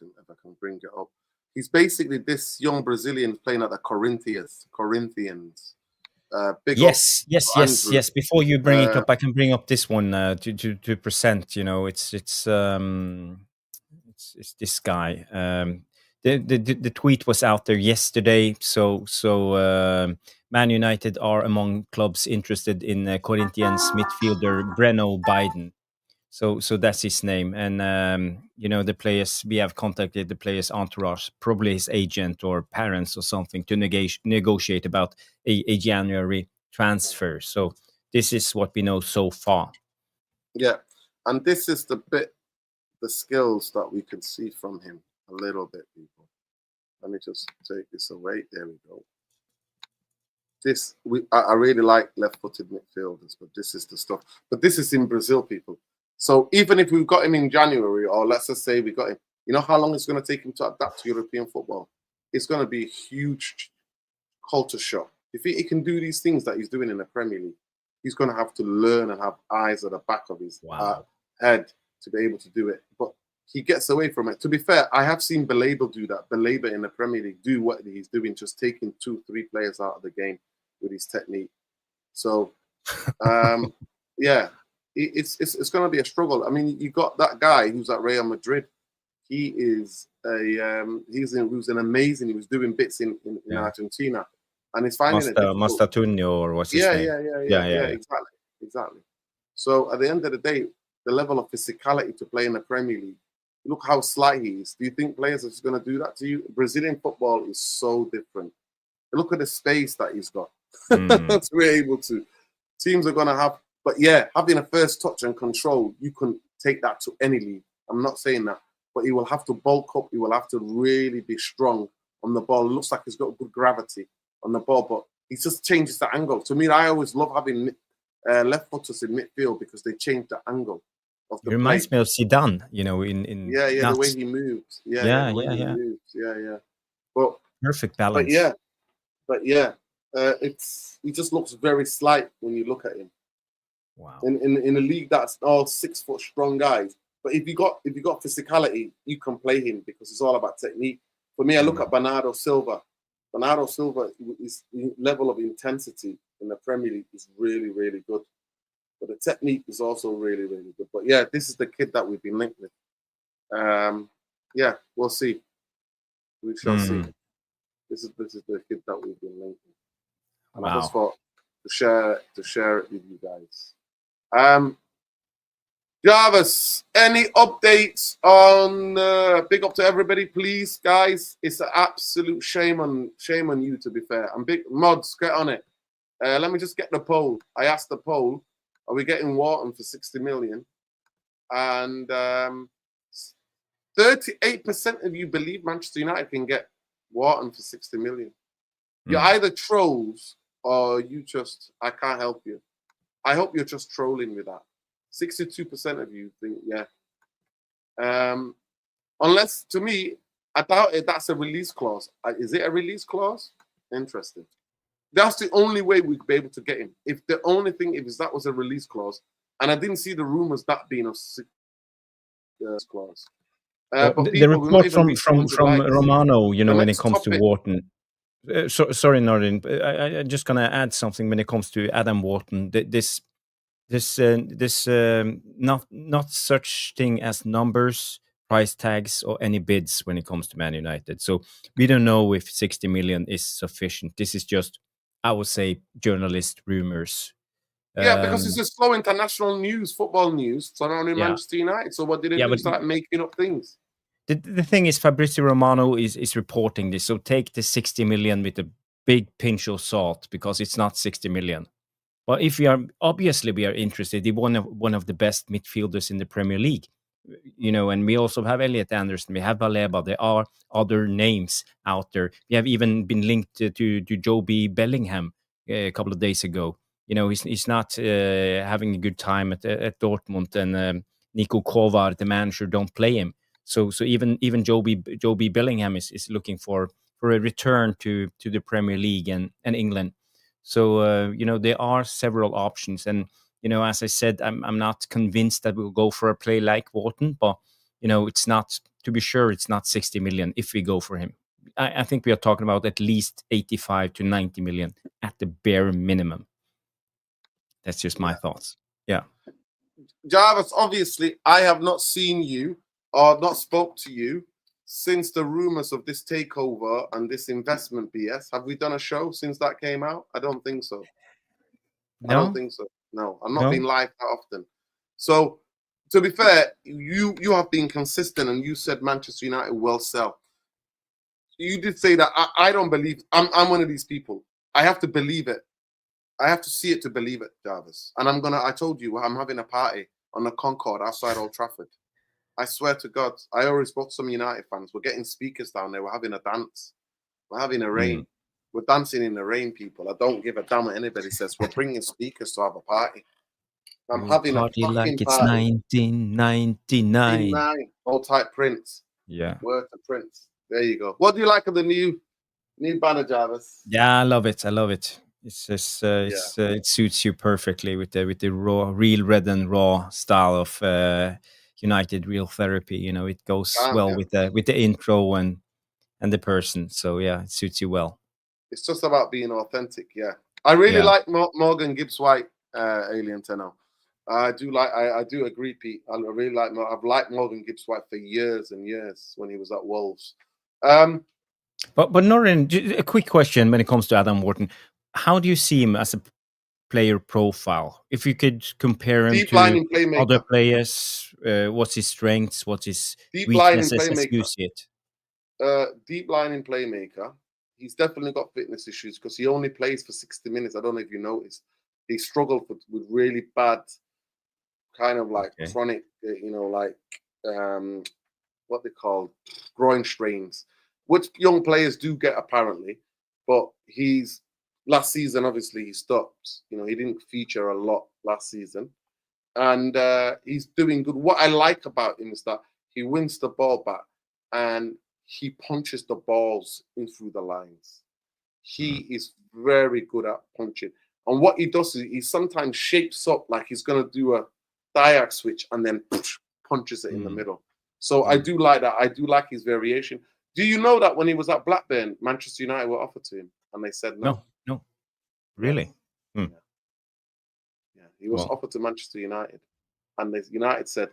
can bring it up. He's basically this young Brazilian playing at the Corinthians. Yes. Before you bring it up, I can bring up this one to present. It's this guy. The tweet was out there yesterday. So Man United are among clubs interested in Corinthians midfielder Breno Biden. So that's his name. And you know, the players, we have contacted the players' entourage, probably his agent or parents or something, to negotiate about a January transfer. So this is what we know so far. Yeah, and this is the skills that we can see from him a little bit, people. Let me just take this away. There we go. I really like left-footed midfielders, but this is the stuff. But this is in Brazil, people. So even if we got him in January, or let's just say we got him, you know how long it's going to take him to adapt to European football? It's going to be a huge culture shock. If he can do these things that he's doing in the Premier League, he's going to have to learn and have eyes at the back of his head to be able to do it. But he gets away from it. To be fair, I have seen Baleba do that. Baleba in the Premier League do what he's doing, just taking 2-3 players out of the game with his technique. So, yeah, it's going to be a struggle. I mean, you got that guy who's at Real Madrid. He is who's an amazing. He was doing bits in Argentina, and he's finding it difficult. Mastatunio, or what's his name? Yeah, exactly. So at the end of the day, the level of physicality to play in the Premier League, look how slight he is. Do you think players are just going to do that to you? Brazilian football is so different. Look at the space that he's got to be able to. Teams are going to have, but yeah, having a first touch and control, you can take that to any league. I'm not saying that, but he will have to bulk up. He will have to really be strong on the ball. It looks like he's got good gravity on the ball, but he just changes the angle. To me, I always love having left footers in midfield because they change the angle of the play. Reminds me of Zidane, you know, in the way he moves. Yeah. But perfect balance. But yeah, he just looks very slight when you look at him. Wow. In a league that's all 6 foot strong guys. But if you got physicality, you can play him because it's all about technique. For me, I look at Bernardo Silva. Bernardo Silva, his level of intensity in the Premier League is really, really good. But the technique is also really, really good. But yeah, this is the kid that we've been linked with. Yeah, we'll see. We shall see. This is the kid that we've been linked with. And I just thought to share it with you guys. Jarvis, any updates on big up to everybody, please, guys. It's an absolute shame on you, to be fair. And big mods, get on it. Let me just get the poll. I asked the poll, are we getting Wharton for 60 million? And 38% of you believe Manchester United can get Wharton for 60 million. You're either trolls or you just, I can't help you. I hope you're just trolling with that. 62% of you think, yeah. Unless, to me, I doubt that's a release clause. Is it a release clause? Interesting. That's the only way we'd be able to get him. If that was a release clause, and I didn't see the rumors that being a clause. The report from Romano, you know, when it comes to Wharton. Sorry, Nordin. I'm just going to add something when it comes to Adam Wharton. This not such thing as numbers, price tags, or any bids when it comes to Man United. So we don't know if 60 million is sufficient. This is just, I would say, journalist rumors. Yeah, because it's just slow international news, football news surrounding Manchester United. So what did they do? Start making up things. The thing is, Fabrizio Romano is reporting this. So take the 60 million with a big pinch of salt, because it's not 60 million. But if we are interested in one of the best midfielders in the Premier League, you know, and we also have Elliot Anderson, we have Baleba. There are other names out there. We have even been linked to Joby Bellingham a couple of days ago. You know, he's not having a good time at Dortmund, and Niko Kovar, the manager, don't play him. So even Joby Bellingham is looking for a return to the Premier League and England. So you know, there are several options, and you know, as I said, I'm not convinced that we'll go for a play like Wharton, but you know, it's not, to be sure, it's not 60 million if we go for him. I think we are talking about at least 85 to 90 million at the bare minimum. That's just my thoughts. Yeah. Jarvis, obviously, I have not seen you or not spoke to you since the rumors of this takeover and this investment BS. Have we done a show since that came out? I don't think so. No? I don't think so. No, I'm not being live that often. So to be fair, you have been consistent, and you said Manchester United will sell. You did say that. I don't believe. I'm one of these people. I have to believe it. I have to see it to believe it, Jarvis. And I told you, I'm having a party on the Concord outside Old Trafford. I swear to God, I already spoke to some United fans. We're getting speakers down there. We're having a dance. We're having a rain. We're dancing in the rain, people. I don't give a damn what anybody says. We're bringing speakers to have a party. I'm having a party fucking like it's party. 1999. Old type Prince. Yeah. Word to Prince. There you go. What do you like of the new banner, Jarvis? Yeah, I love it. I love it. It's just it suits you perfectly with the raw, real red and raw style of United Real Therapy. You know, it goes well with the intro and the person. So yeah, it suits you well. It's just about being authentic. Yeah, I really like Morgan Gibbs White, Alien Tenno. I do agree, Pete. I really like. I've liked Morgan Gibbs White for years and years when he was at Wolves. But Norrin, a quick question when it comes to Adam Wharton. How do you see him as a player profile? If you could compare him to other players, what's his strengths, what's his weaknesses as you see it? Deep lining playmaker. He's definitely got fitness issues because he only plays for 60 minutes. I don't know if you noticed. He struggled with really bad kind of like chronic, what they call groin strains, which young players do get apparently. But last season, obviously, he stopped. You know, he didn't feature a lot last season. And he's doing good. What I like about him is that he wins the ball back and he punches the balls in through the lines. He is very good at punching. And what he does is he sometimes shapes up like he's going to do a diag switch and then punches it in the middle. So I do like that. I do like his variation. Do you know that when he was at Blackburn, Manchester United were offered to him and they said no? No. Really? Yeah. He was offered to Manchester United and the United said,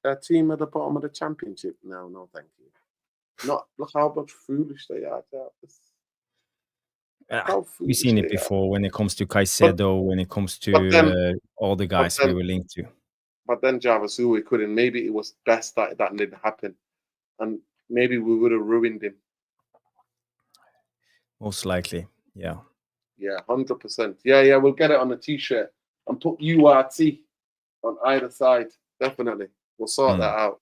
a team at the bottom of the championship? No, thank you. Look how much foolish they are. We've seen it before when it comes to Caicedo, when it comes to all the guys we were linked to. But then Jarvis, who we couldn't. Maybe it was best that didn't happen, and maybe we would have ruined him. Most likely, yeah. Yeah, 100%. Yeah, we'll get it on a t-shirt and put URT on either side. Definitely, we'll sort that out.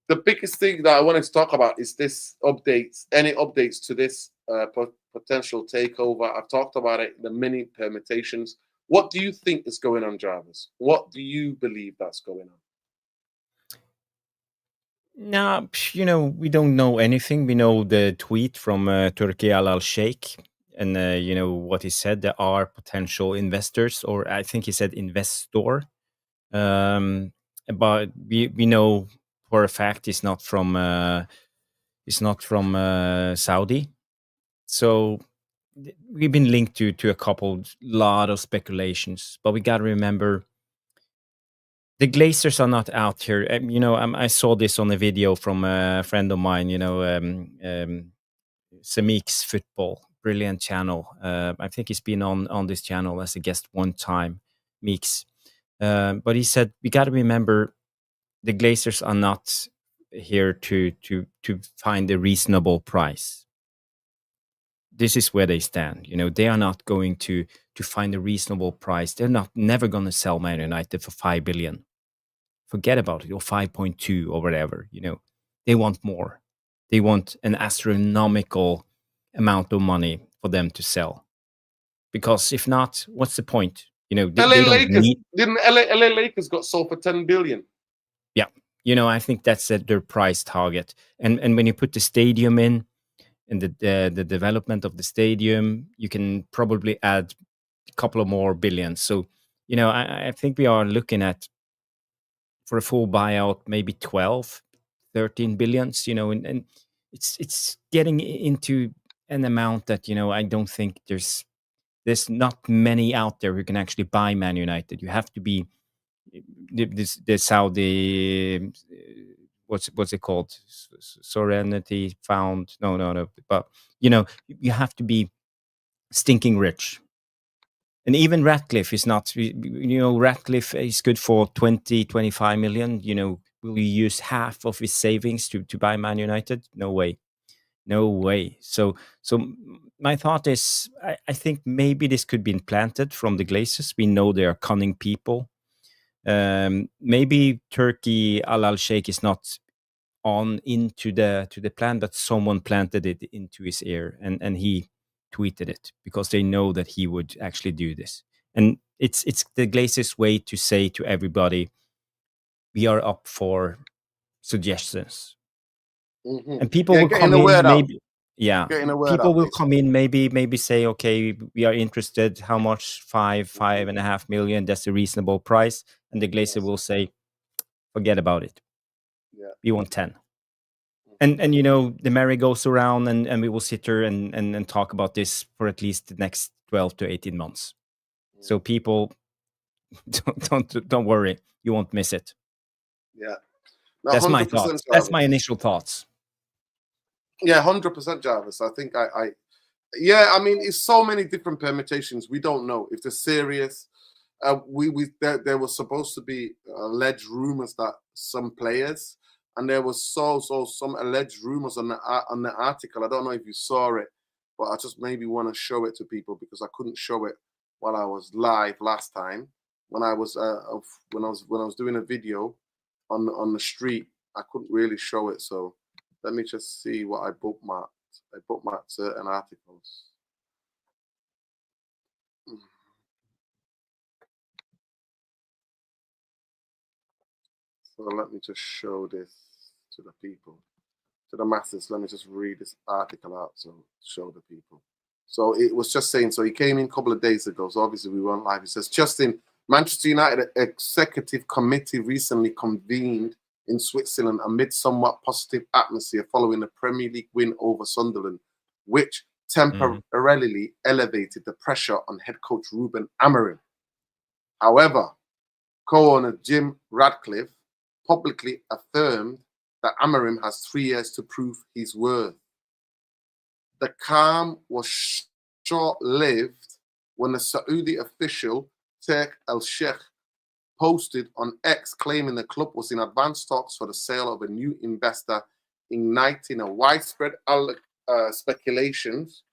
The biggest thing that I wanted to talk about is this updates. Any updates to this potential takeover? I've talked about it, the many permutations. What do you think is going on, Jarvis? What do you believe that's going on? No, we don't know anything. We know the tweet from Turki Al-Sheikh and, what he said. There are potential investors, or I think he said investor. But we know for a fact it's not from Saudi. So we've been linked to a lot of speculations, but we got to remember the Glazers are not out here. I saw this on a video from a friend of mine, Semik's Football, brilliant channel. I think he's been on this channel as a guest one time, Meeks. But he said, we got to remember the Glazers are not here to find a reasonable price. This is where they stand. They are not going to find a reasonable price. They're never going to sell Man United for 5 billion. Forget about it, or 5.2 or whatever. They want more. They want an astronomical amount of money for them to sell. Because if not, what's the point? Didn't LA Lakers got sold for 10 billion? Yeah. I think that's their price target. And when you put the stadium in, and the development of the stadium, you can probably add a couple of more billions. So, I think we are looking at, for a full buyout, maybe 12, 13 billions, and it's getting into an amount that, I don't think there's not many out there who can actually buy Man United. You have to be the Saudi, what's it called? Serenity Found. No. But, you have to be stinking rich. And even Ratcliffe is not, Ratcliffe is good for 20, 25 million. Will you use half of his savings to buy Man United? No way. No way. So my thought is, I think maybe this could be implanted from the Glazers. We know they are cunning people. Maybe Turkey Al Sheikh is not on into the plan, but someone planted it into his ear, and he tweeted it because they know that he would actually do this. And it's the Glazers' way to say to everybody, we are up for suggestions. And people will come in, maybe, people will come in, maybe say, okay, we are interested. How much? 5.5 million. That's a reasonable price. And the Glazer will say, forget about it. We want 10. And the merry goes around, and we will sit here and talk about this for at least the next 12 to 18 months. So people, don't worry, you won't miss it. Yeah, that's my thoughts. Jarvis. That's my initial thoughts. Yeah, 100%, Jarvis. I think I mean, it's so many different permutations. We don't know if they're serious. There was supposed to be alleged rumors that some players. And there was some alleged rumors on the article. I don't know if you saw it, but I just maybe want to show it to people because I couldn't show it while I was live last time. When I was doing a video on the street, I couldn't really show it. So let me just see what I bookmarked. I bookmarked certain articles. So let me just show this to the people, to the masses. Let me just read this article out so show the people. So it was just saying, so he came in a couple of days ago, so obviously we weren't live. He says, Justin, Manchester United executive committee recently convened in Switzerland amid somewhat positive atmosphere following the Premier League win over Sunderland, which temporarily elevated the pressure on head coach Ruben Amorim. However, co-owner Jim Ratcliffe publicly affirmed that Amorim has 3 years to prove his worth. The calm was short-lived when the Saudi official Takeover al-Sheikh posted on X claiming the club was in advanced talks for the sale of a new investor, igniting a widespread speculations.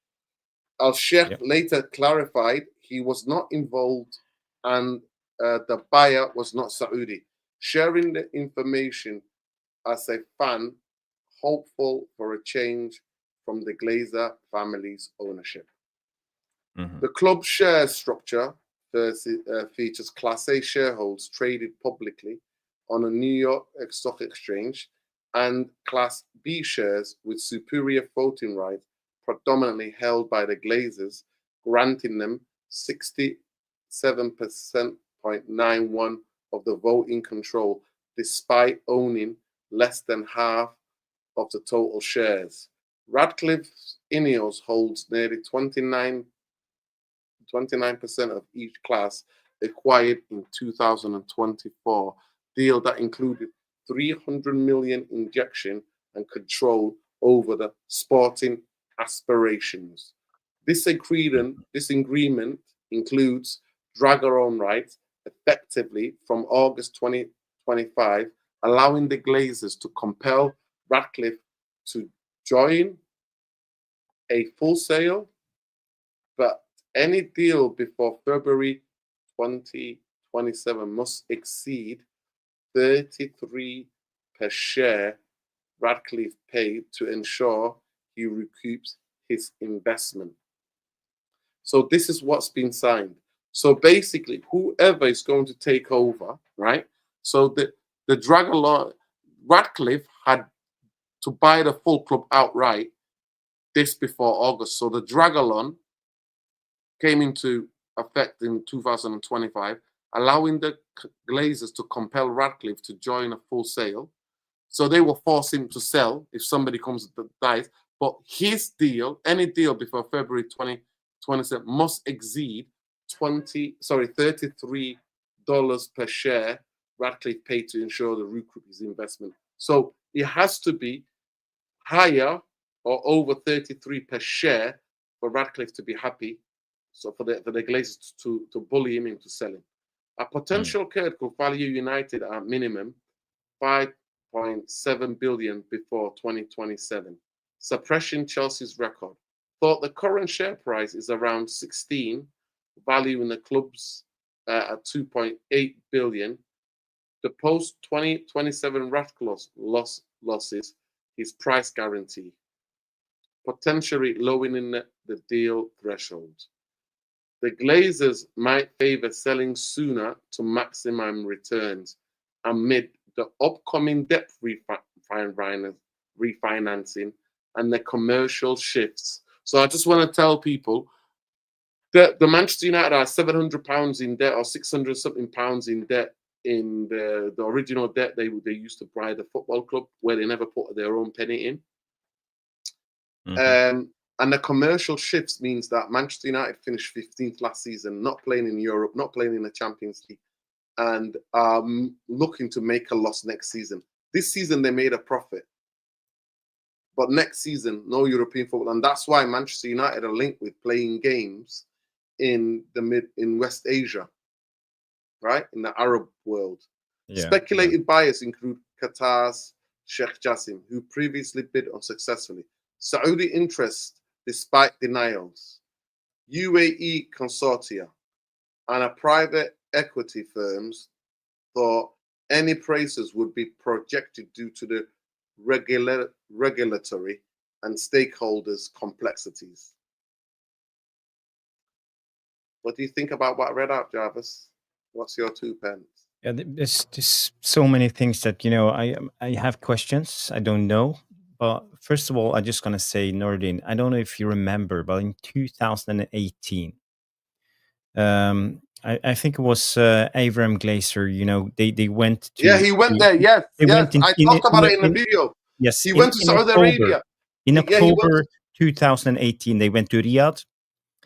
Al-Sheikh later clarified he was not involved and the buyer was not Saudi, sharing the information as a fan hopeful for a change from the Glazer family's ownership. The club share structure features Class A shareholders traded publicly on a New York Stock Exchange and Class B shares with superior voting rights predominantly held by the Glazers, granting them 67.91% of the voting control, despite owning less than half of the total shares. Radcliffe's Ineos holds nearly 29% of each class, acquired in 2024 deal that included 300 million injection and control over the sporting aspirations. This agreement includes drag-along rights effectively from August 2025, allowing the Glazers to compel Ratcliffe to join a full sale, but any deal before February 2027 must exceed 33 per share Ratcliffe paid to ensure he recoups his investment. So this is what's been signed. So basically, whoever is going to take over, right? So the drag-along, Ratcliffe had to buy the full club outright this before August. So the drag-along came into effect in 2025, allowing the Glazers to compel Ratcliffe to join a full sale. So they will force him to sell if somebody comes and dies. But his deal, any deal before February 2027, must exceed $33 per share Ratcliffe paid to ensure the recoup his investment. So it has to be higher or over 33 per share for Ratcliffe to be happy. So for the Glazers to bully him into selling. A potential trade could value United at minimum 5.7 billion before 2027, suppressing Chelsea's record. Thought the current share price is around 16, valuing the clubs at 2.8 billion. The post 2027 Ratcliffe losses is price guarantee, potentially lowering the deal threshold. The Glazers might favour selling sooner to maximum returns amid the upcoming debt refinancing and the commercial shifts. So I just want to tell people that the Manchester United are £700 in debt or 600 something pounds in debt in the original debt they used to buy the football club, where they never put their own penny in. And the commercial shifts means that Manchester United finished 15th last season, not playing in Europe, not playing in the Champions League, and looking to make a loss next season. This season they made a profit, but next season no European football, and that's why Manchester United are linked with playing games in West Asia, right, in the Arab world. Speculated buyers include Qatar's Sheikh Jassim, who previously bid unsuccessfully. Saudi interest despite denials, UAE consortia, and a private equity firms thought any prices would be projected due to the regulatory and stakeholders' complexities. What do you think about what I read out, Jarvis? What's your 2 pence? Yeah, there's so many things that, I have questions. I don't know. But first of all, I'm just going to say, Nordin, I don't know if you remember, but in 2018, I think it was Avram Glazer, they went to... Yeah, he went there, yes. I talked about it in the video. Yes. He went to Saudi Arabia. In October 2018, they went to Riyadh.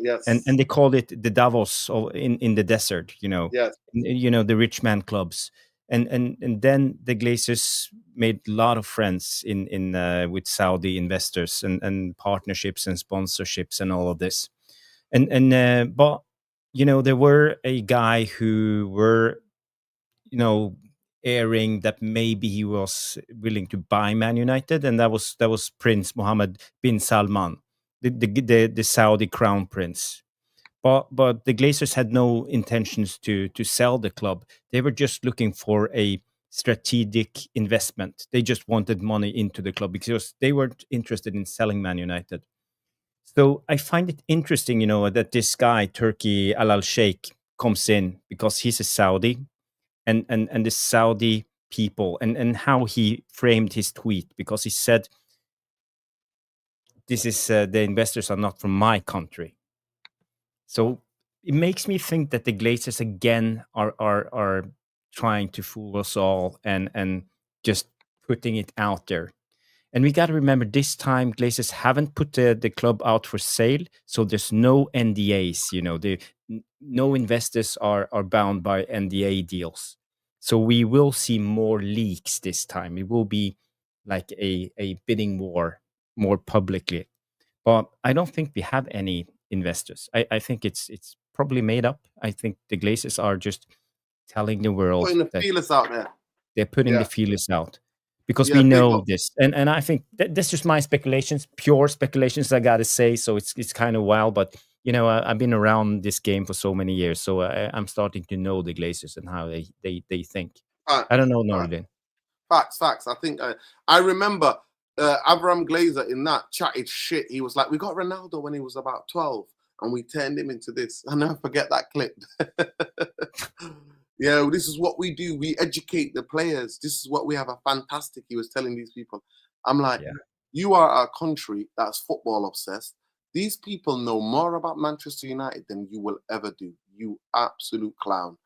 Yes. And they called it the Davos in the desert, Yes. The rich man clubs. And then the Glazers made a lot of friends in with Saudi investors and partnerships and sponsorships and all of this. But there were a guy who were airing that maybe he was willing to buy Man United, and that was Prince Mohammed bin Salman, the Saudi crown prince. But the Glazers had no intentions to sell the club. They were just looking for a strategic investment. They just wanted money into the club because they weren't interested in selling Man United. So I find it interesting, that this guy, Turkey Al Sheikh, comes in because he's a Saudi, and the Saudi people, and how he framed his tweet, because he said, this is the investors are not from my country. So it makes me think that the Glazers again are trying to fool us all and just putting it out there. And we got to remember, this time Glazers haven't put the club out for sale, so there's no NDAs. No investors are bound by NDA deals. So we will see more leaks this time. It will be like a bidding war more publicly. But I don't think we have any investors. I think it's probably made up. I think the Glazers are just telling the world putting the feelers out there. They're putting the feelers out because we know this. And I think that's just my speculations, pure speculations, I gotta say. So it's kind of wild, but I've been around this game for so many years, so I'm starting to know the Glazers and how they think. I don't know, Nordin. Facts. I think I remember Avram Glazer in that chatted shit. He was like, we got Ronaldo when he was about 12 and we turned him into this. I never forget that clip. This is what we do. We educate the players. This is what we have a fantastic. He was telling these people. I'm like, you are a country that's football obsessed. These people know more about Manchester United than you will ever do. You absolute clown.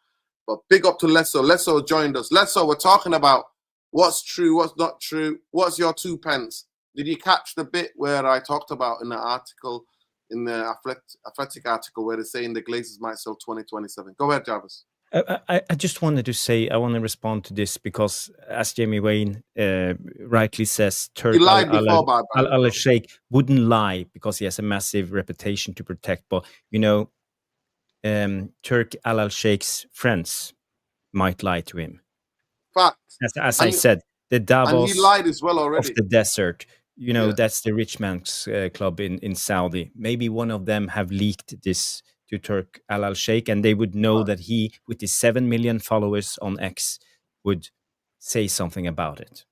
But big up to Lesso. Lesso joined us. Lesso, we're talking about what's true, what's not true. What's your 2 pence? Did you catch the bit where I talked about in the article, in the Athletic article, where they're saying the Glazers might sell 2027? Go ahead, Jarvis. I just wanted to say, I want to respond to this because, as Jamie Wayne rightly says, Turk Al Sheikh wouldn't lie because he has a massive reputation to protect. But, Turk Al Sheikh's friends might lie to him. Fact. As I said, the Davos and he lied as well of already. the desert, you know, Yeah. that's the rich man's club in Saudi. Maybe one of them have leaked this to Turk Al Sheikh, and they would know that he, with his 7 million followers on X, would say something about it.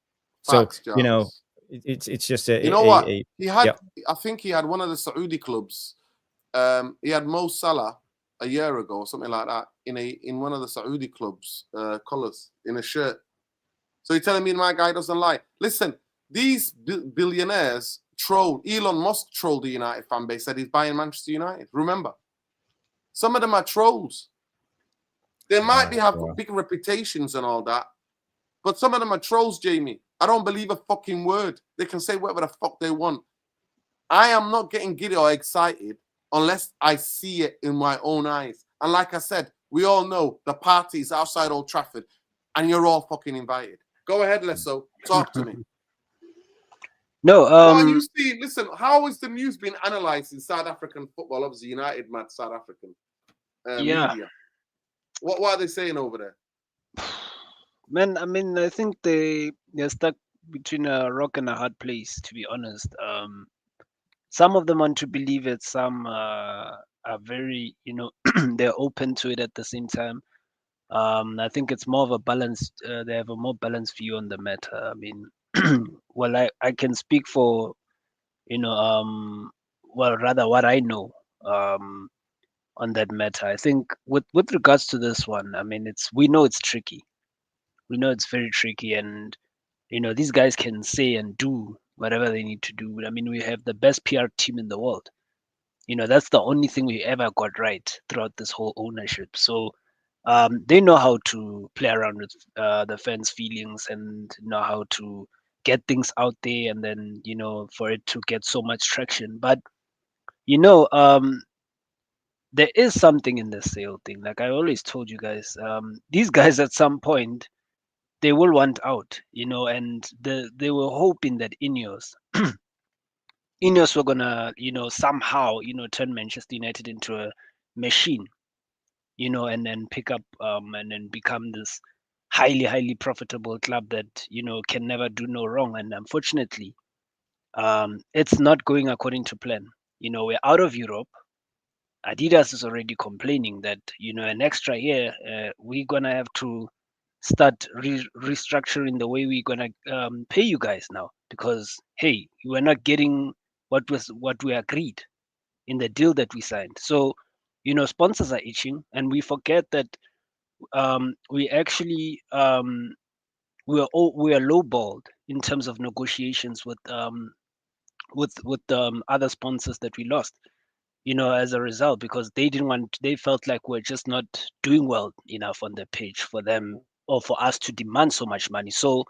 Facts, So, you know, Jarvis. it's just a... You know what? He had, yeah. I think he had one of the Saudi clubs. He had Mo Salah a year ago or something like that in one of the Saudi clubs' colours in a shirt. So you're telling me my guy doesn't lie? Listen, these billionaires troll. Elon Musk trolled the United fan base, said he's buying Manchester United. Remember, some of them are trolls. They might have big reputations and all that, but some of them are trolls, Jamie. I don't believe a fucking word. They can say whatever the fuck they want. I am not getting giddy or excited unless I see it in my own eyes. And like I said, we all know the party is outside Old Trafford and you're all fucking invited. Go ahead, Lesso. Talk to me. No, What you see, listen, how is the news being analysed in South African football? Obviously, United mad South African media. What are they saying over there? Man, I mean, I think they're stuck between a rock and a hard place, to be honest. Some of them want to believe it, some are very, you know, they're open to it at the same time. I think it's more of a balanced, they have a more balanced view on the matter. I mean, well, I can speak for, you know, well, rather what I know on that matter. I think with regards to this one, I mean, we know it's tricky. We know it's very tricky, and you know, these guys can say and do whatever they need to do. I mean, we have the best PR team in the world. You know, that's the only thing we ever got right throughout this whole ownership. So they know how to play around with the fans' feelings and know how to get things out there, and then you know, for it to get so much traction. But you know, there is something in the sale thing. Like I always told you guys, these guys at some point they will want out, you know, and they were hoping that Ineos were gonna, you know, somehow, you know, turn Manchester United into a machine, you know, and then pick up and then become this highly profitable club that, you know, can never do no wrong. And unfortunately, it's not going according to plan. You know, we're out of Europe. Adidas is already complaining that, you know, an extra year, we're gonna have to start restructuring the way we're gonna pay you guys now, because hey, we're not getting what we agreed in the deal that we signed. So, you know, sponsors are itching, and we forget that we actually we are lowballed in terms of negotiations with other sponsors that we lost. You know, as a result, because they felt like we're just not doing well enough on the pitch for them or for us to demand so much money. So,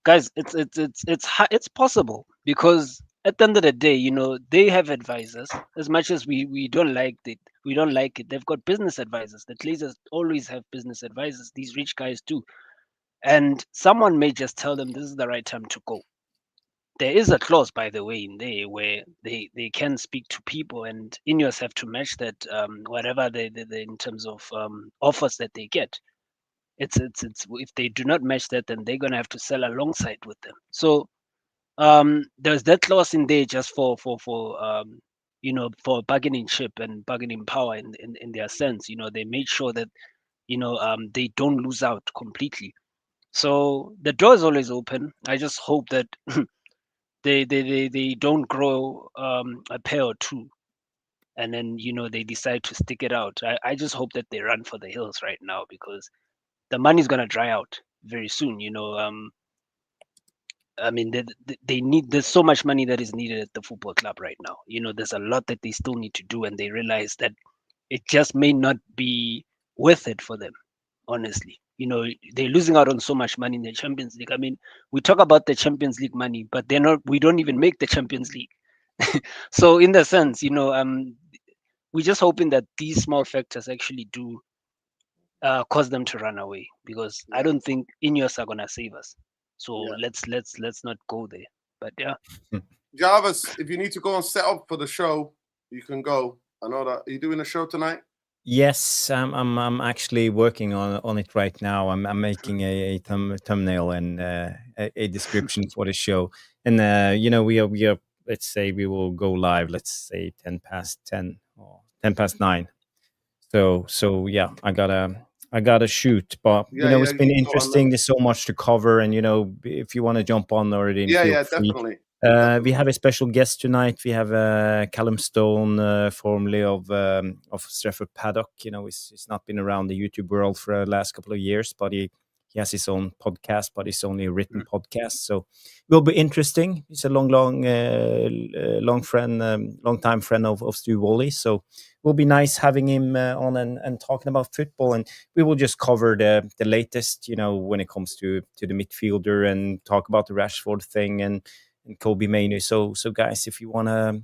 guys, it's possible, because at the end of the day, you know, they have advisors. As much as we don't like it, they've got business advisors. The Glazers always have business advisors. These rich guys do, and someone may just tell them this is the right time to go. There is a clause, by the way, in there where they can speak to people, and Ineos have to match that, whatever they in terms of offers that they get. It's if they do not match that, then they're gonna have to sell alongside with them. So there's that clause in there just for you know, for bargaining chip and bargaining power in their sense. You know, they made sure that, you know, they don't lose out completely. So the door is always open. I just hope that they don't grow a pair or two, and then, you know, they decide to stick it out. I just hope that they run for the hills right now, because the money's gonna dry out very soon. You know, I mean, they need. There's so much money that is needed at the football club right now. You know, there's a lot that they still need to do, and they realize that it just may not be worth it for them. Honestly, you know, they're losing out on so much money in the Champions League. I mean, we talk about the Champions League money, but they're not. We don't even make the Champions League. So, in the sense, you know, we're just hoping that these small factors actually do cause them to run away, because I don't think Ineos are gonna save us. So let's not go there. But yeah, Jarvis, if you need to go and set up for the show, you can go. I know that. Are you doing a show tonight? Yes, I'm actually working on it right now. I'm making a thumbnail and a description for the show. And we are let's say we will go live. Let's say 10 past 10 or 10 past 9. So yeah, I gotta shoot. But Yeah, yeah, it's been you got on them. interesting. There's so much to cover, and if you want to jump on already, Yeah, feel yeah, free. definitely. We have a special guest tonight. We have Callum Stone, formerly of Stretford Paddock. He's not been around the YouTube world for the last couple of years, but he has his own podcast, but it's only a written podcast. So it will be interesting. He's a long friend, long time friend of Stu Woolley. So it will be nice having him on and talking about football. And we will just cover the latest, when it comes to the midfielder, and talk about the Rashford thing and Kobe Mainu. So guys, if you wanna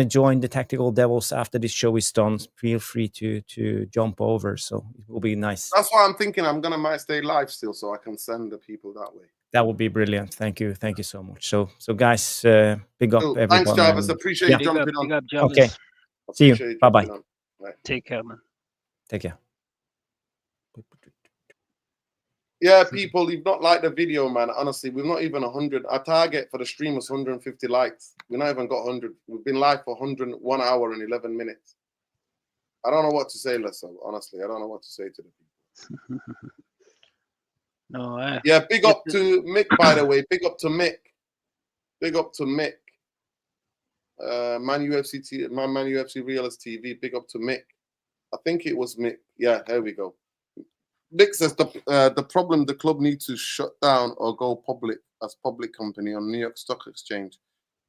join the Tactical Devils after this show is done, feel free to jump over. So it will be nice. That's why I'm thinking might stay live still, so I can send the people that way. That would be brilliant. Thank you so much. So guys, big up Cool. everyone. Thanks, Jarvis. and- Appreciate Yeah. you jumping on. Big up, Jarvis. Okay. See you. Appreciate Bye-bye. jumping on. Right. Take care, man. Take care. Yeah, people, you've not liked the video, man. Honestly, we've not even 100. Our target for the stream was 150 likes. We've not even got 100. We've been live for 101 hour and 11 minutes. I don't know what to say, Lesso. Honestly, I don't know what to say to the people. No, Yeah, big up to Mick, by the way. Big up to Mick. Big up to Mick. Man UFC Realist TV. Big up to Mick. I think it was Mick. Yeah, here we go. Mick says the problem, the club needs to shut down or go public as public company on New York Stock Exchange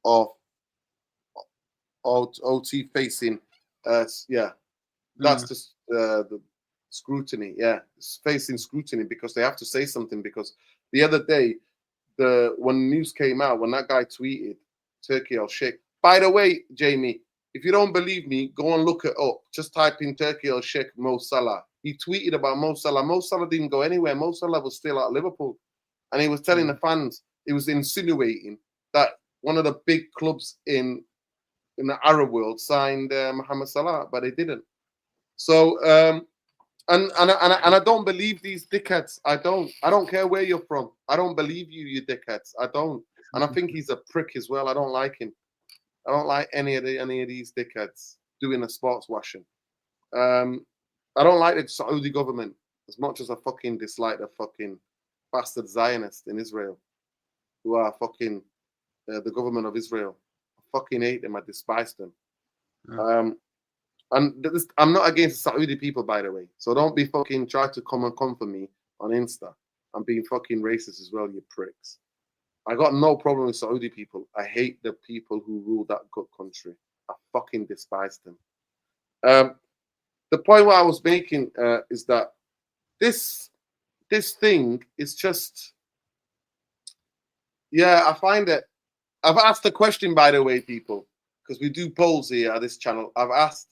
or OT facing. Yeah, that's just the scrutiny. Yeah, it's facing scrutiny because they have to say something. Because the other day, when news came out, when that guy tweeted Turkey al Sheikh. By the way, Jamie, if you don't believe me, go and look it up. Just type in Turkey al Sheikh Mo Salah. He tweeted about Mo Salah. Mo Salah didn't go anywhere. Mo Salah was still at Liverpool. And he was telling the fans, he was insinuating that one of the big clubs in the Arab world signed Mohamed Salah, but they didn't. So, and I don't believe these dickheads. I don't care where you're from. I don't believe you dickheads. I don't. And I think he's a prick as well. I don't like him. I don't like any of these dickheads doing the sports washing. I don't like the Saudi government as much as I fucking dislike the fucking bastard Zionists in Israel, who are fucking the government of Israel. I fucking hate them. I despise them. And I'm not against Saudi people, by the way. So don't be fucking try to come for me on Insta. I'm being fucking racist as well, you pricks. I got no problem with Saudi people. I hate the people who rule that good country. I fucking despise them. The point what I was making is that this thing is just, yeah, I find that I've asked the question, by the way, people, because we do polls here at this channel. I've asked,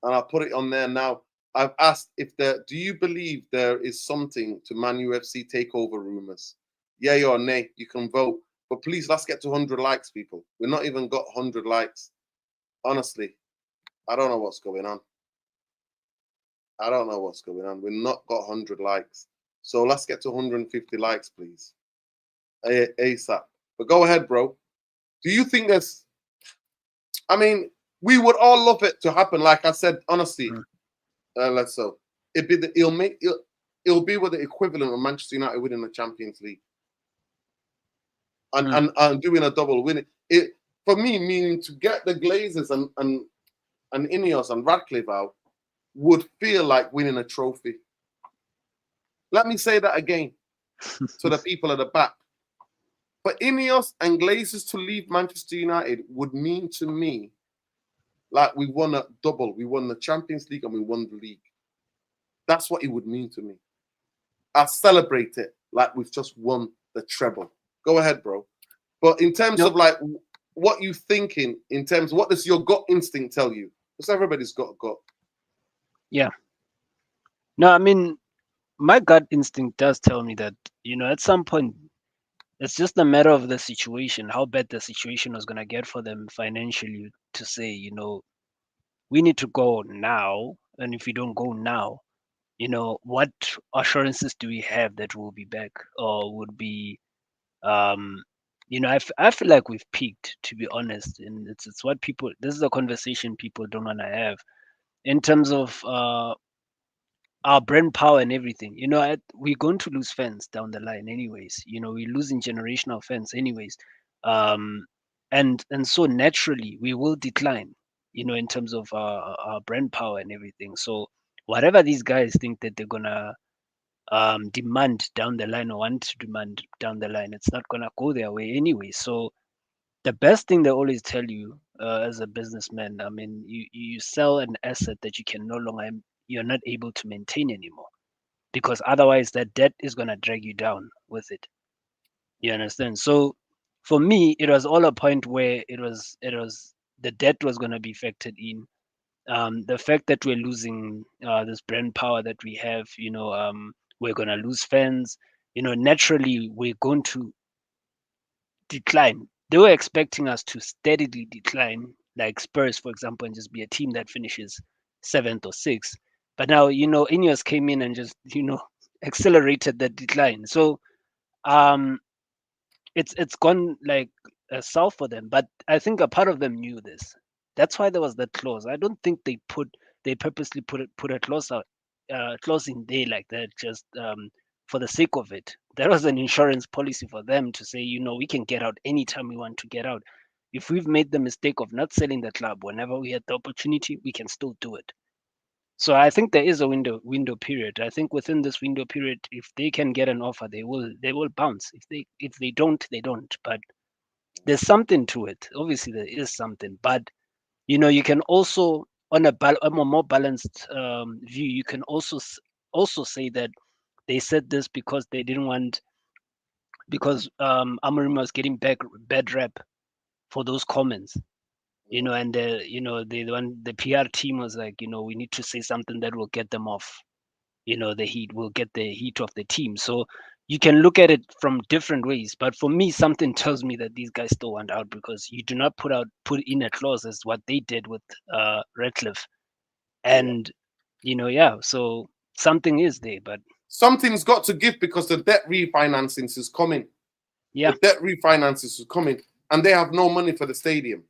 and I'll put it on there now. I've asked do you believe there is something to Man UFC takeover rumors? Yay or nay? You can vote. But please, let's get to 100 likes, people. We've not even got 100 likes. Honestly, I don't know what's going on. I don't know what's going on. We've not got 100 likes. So let's get to 150 likes, please. ASAP. But go ahead, bro. Do you think there's... I mean, we would all love it to happen. Like I said, honestly, let's so. It'll be with the equivalent of Manchester United winning the Champions League. And doing a double win. It for me, meaning to get the Glazers and Ineos and Radcliffe out would feel like winning a trophy. Let me say that again to the people at the back. For Ineos and Glazers to leave Manchester United would mean to me like we won a double. We won the Champions League and we won the league. That's what it would mean to me. I'll celebrate it like we've just won the treble. Go ahead, bro. But in terms of like what you thinking, in terms of what does your gut instinct tell you? Because everybody's got a gut. Yeah. No, I mean, my gut instinct does tell me that, at some point, it's just a matter of the situation, how bad the situation was going to get for them financially to say, we need to go now and if we don't go now, what assurances do we have that we'll be back or would be, I feel like we've peaked, to be honest, and it's what people. This is a conversation people don't want to have in terms of our brand power and everything. We're going to lose fans down the line, anyways. We're losing generational fans, anyways, um, and so naturally we will decline. In terms of our brand power and everything. So whatever these guys think that they're gonna demand down the line or want to demand down the line, it's not gonna go their way anyway. So the best thing they always tell you as a businessman, I mean, you sell an asset that you can no longer, you're not able to maintain anymore, because otherwise that debt is gonna drag you down with it. You understand? So for me, it was all a point where it was the debt was gonna be factored in. The fact that we're losing this brand power that we have, we're gonna lose fans. Naturally we're going to decline. They were expecting us to steadily decline, like Spurs, for example, and just be a team that finishes seventh or sixth. But now, Ineos came in and just, accelerated that decline. So um, it's gone like south for them. But I think a part of them knew this. That's why there was that clause. I don't think they purposely put a clause in there like that just for the sake of it. That was an insurance policy for them to say, we can get out anytime we want to get out. If we've made the mistake of not selling the club whenever we had the opportunity, we can still do it. So I think there is a window period. I think within this window period, if they can get an offer, they will bounce. If they don't, they don't. But there's something to it. Obviously, there is something. But you can also, on a more balanced view, you can also say that they said this because they didn't want, because Amorim was getting bad rep for those comments. And the PR team was like, we need to say something that will get them off. The heat will get the heat of the team. So you can look at it from different ways. But for me, something tells me that these guys still want out, because you do not put in a clause as what they did with Redcliffe. And so something is there, but Something's got to give because the debt refinancing is coming. yeah. The debt refinances is coming, and they have no money for the stadium.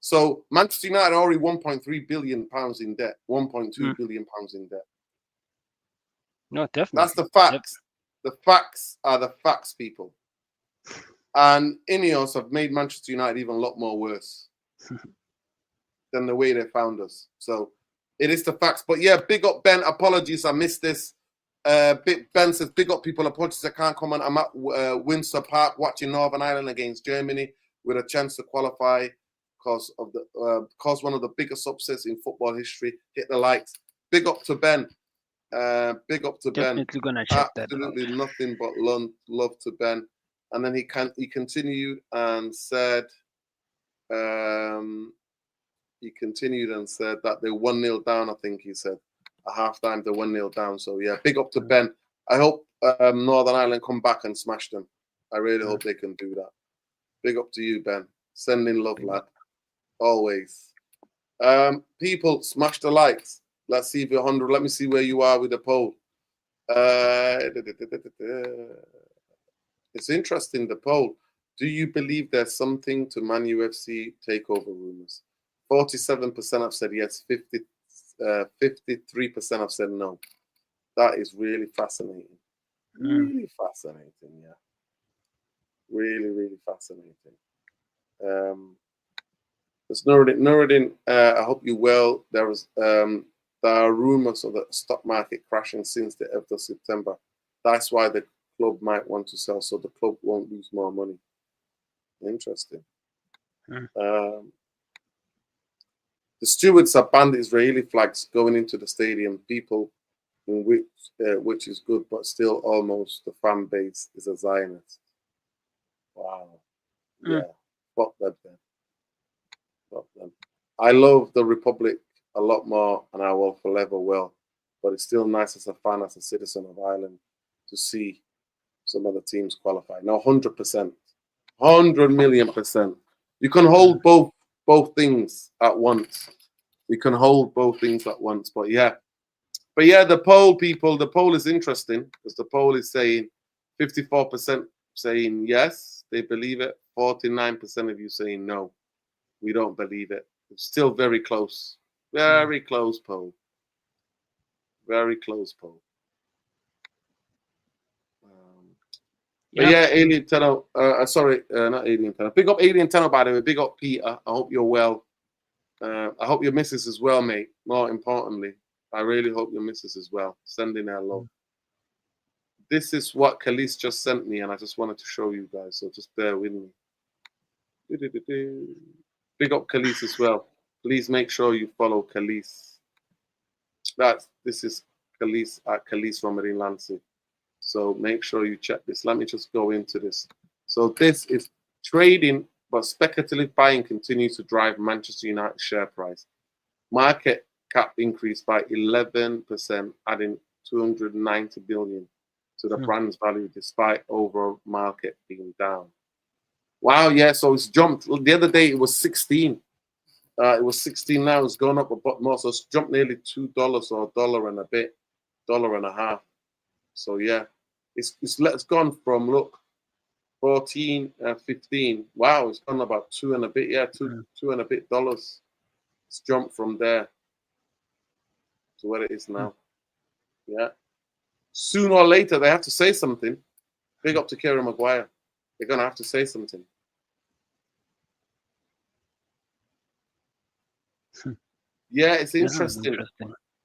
So Manchester United are already 1.3 billion pounds in debt, 1.2 billion pounds in debt. No, definitely. That's the facts. The facts are the facts, people. And Ineos have made Manchester United even a lot more worse than the way they found us. So it is the facts. But yeah, big up Ben. Apologies, I missed this. Ben says, big up people. Apologies, I can't comment. I'm at Windsor Park watching Northern Ireland against Germany with a chance to qualify because one of the biggest upsets in football history. Hit the likes. Big up to Ben. Big up to Definitely Ben. gonna check that out. Absolutely nothing but love to Ben. And then he continued and said, he continued and said that they're 1-0 down. I think he said at halftime they're 1-0 down. So yeah, big up to Ben. I hope Northern Ireland come back and smash them. I really hope they can do that. Big up to you, Ben. Sending love, lad. Always. People, smash the likes. Let's see if you're 100. Let me see where you are with the poll. It's interesting, the poll. Do you believe there's something to Man UFC takeover rumors? 47% have said yes. 53% have said no. That is really fascinating. Really fascinating, yeah. Really, really fascinating. There's Nuruddin, I hope you're well. There are rumors of the stock market crashing since the end of September. That's why the club might want to sell, so the club won't lose more money. Interesting. The stewards have banned Israeli flags going into the stadium. People, in which is good, but still almost the fan base is a Zionist. Wow. Yeah. Fuck that then. Fuck them. I love the Republic a lot more, and I will forever will. But it's still nice as a fan, as a citizen of Ireland, to see some other teams qualify. No, 100%, 100 million%. You can hold both things at once. You can hold both things at once. But yeah, the poll, people, the poll is interesting because the poll is saying 54% saying yes, they believe it. 49% of you saying no, we don't believe it. It's still very close. Very close poll. Very close poll. But yeah, Alien Tenno. Sorry, not Alien Tenno. Big up Alien Tenno, by the way. Big up Peter. I hope you're well. I hope your missus is well, mate. More importantly, I really hope your missus is well. Sending her love. This is what Khalees just sent me, and I just wanted to show you guys. So just bear with me. Big up Khalees as well. Please make sure you follow Khalees. This is Khalees at Khalees Ramadan Lansing. So make sure you check this. Let me just go into this. So this is trading, but speculative buying continues to drive Manchester United share price. Market cap increased by 11%, adding 290 billion to the brand's value despite overall market being down. Wow, yeah, so it's jumped. The other day it was 16. It was 16 now. It's gone up a bit more. So it's jumped nearly $2 or $1 and a bit, $1.50. So yeah, it's gone from, look, 14, 15. Wow, it's gone about $2 and a bit. Yeah, two and a bit dollars. It's jumped from there to where it is now. Yeah. Sooner or later, they have to say something. Big up to Kieran Maguire. They're going to have to say something. Yeah, it's interesting.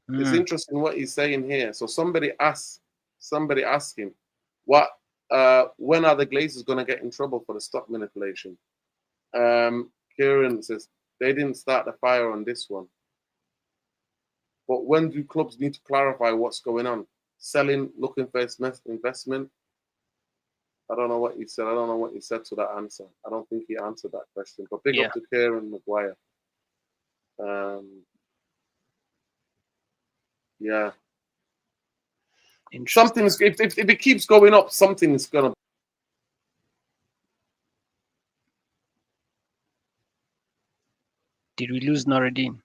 It's interesting what he's saying here. So somebody asked him, when are the Glazers going to get in trouble for the stock manipulation? Kieran says, they didn't start the fire on this one. But when do clubs need to clarify what's going on? Selling, looking for investment? I don't know what he said. I don't know what he said to that answer. I don't think he answered that question. But big up to Kieran Maguire. Yeah. Something's, if it keeps going up, something is gonna. Did we lose Noradin?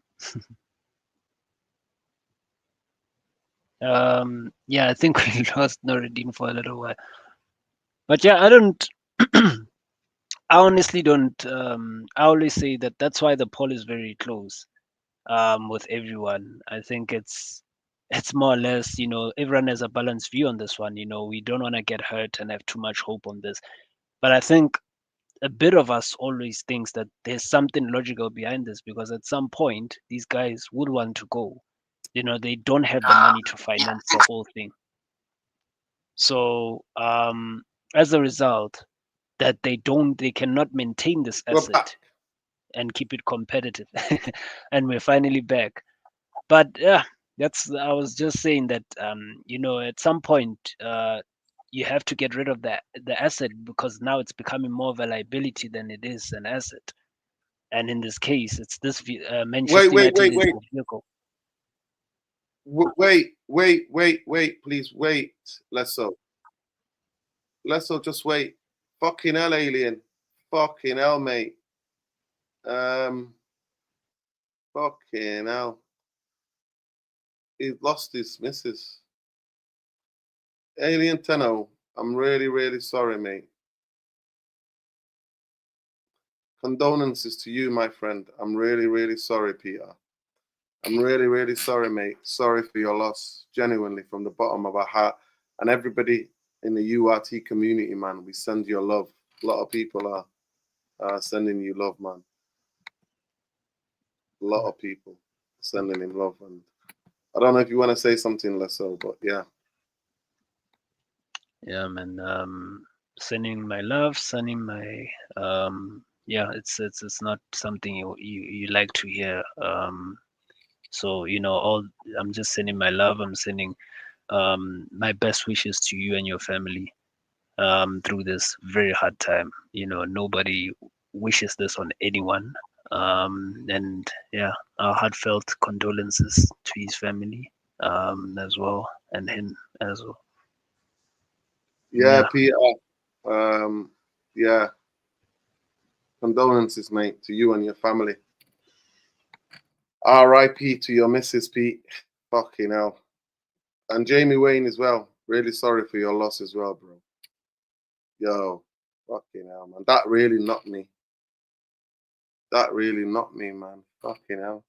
Yeah, I think we lost Noradin for a little while. But yeah, I honestly don't. I always say that that's why the poll is very close. With everyone, I think it's more or less, everyone has a balanced view on this one. We don't want to get hurt and have too much hope on this. But I think a bit of us always thinks that there's something logical behind this, because at some point these guys would want to go. They don't have the money to finance the whole thing. So as a result, that they cannot maintain this asset and keep it competitive. And we're finally back. But yeah, I was just saying that at some point you have to get rid of the asset, because now it's becoming more of a liability than it is an asset. And in this case, it's this Manchester United is the vehicle. Wait, please wait, Lesso, just wait. Fucking hell, Alien. Fucking hell, mate. Fucking hell. He's lost his missus. Alien Tenno, I'm really, really sorry, mate. Condolences to you, my friend. I'm really, really sorry, Peter. I'm really, really sorry, mate. Sorry for your loss. Genuinely, from the bottom of our heart. And everybody in the URT community, man, we send you love. A lot of people are sending you love, man. A lot of people sending him love. And I don't know if you want to say something, Lesso, but yeah. Yeah, man. Sending my love, sending my yeah, it's not something you like to hear. So I'm just sending my love. I'm sending my best wishes to you and your family through this very hard time. Nobody wishes this on anyone. And yeah, our heartfelt condolences to his family as well, and him as well. Yeah, Peter. Yeah. Condolences, mate, to you and your family. R.I.P. to your missus, Pete. Fucking hell. And Jamie Wayne as well. Really sorry for your loss as well, bro. Yo, fucking hell, man. That really knocked me. That really knocked me, man. Fucking hell.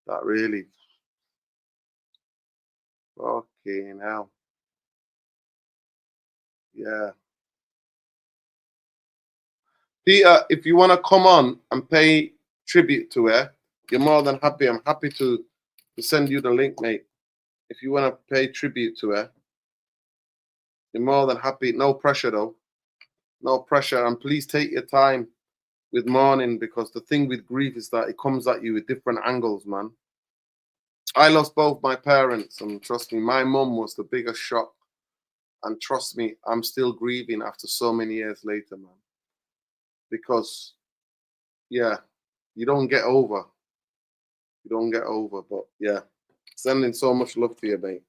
That really. Fucking hell. Yeah. Peter, if you want to come on and pay tribute to her, you're more than happy. I'm happy to send you the link, mate. If you want to pay tribute to her, you're more than happy. No pressure, though. No pressure. And please take your time with mourning, because the thing with grief is that it comes at you with different angles, man. I lost both my parents, and trust me, my mum was the biggest shock. And trust me, I'm still grieving after so many years later, man. Because, yeah, you don't get over. You don't get over, but yeah. Sending so much love to you, mate.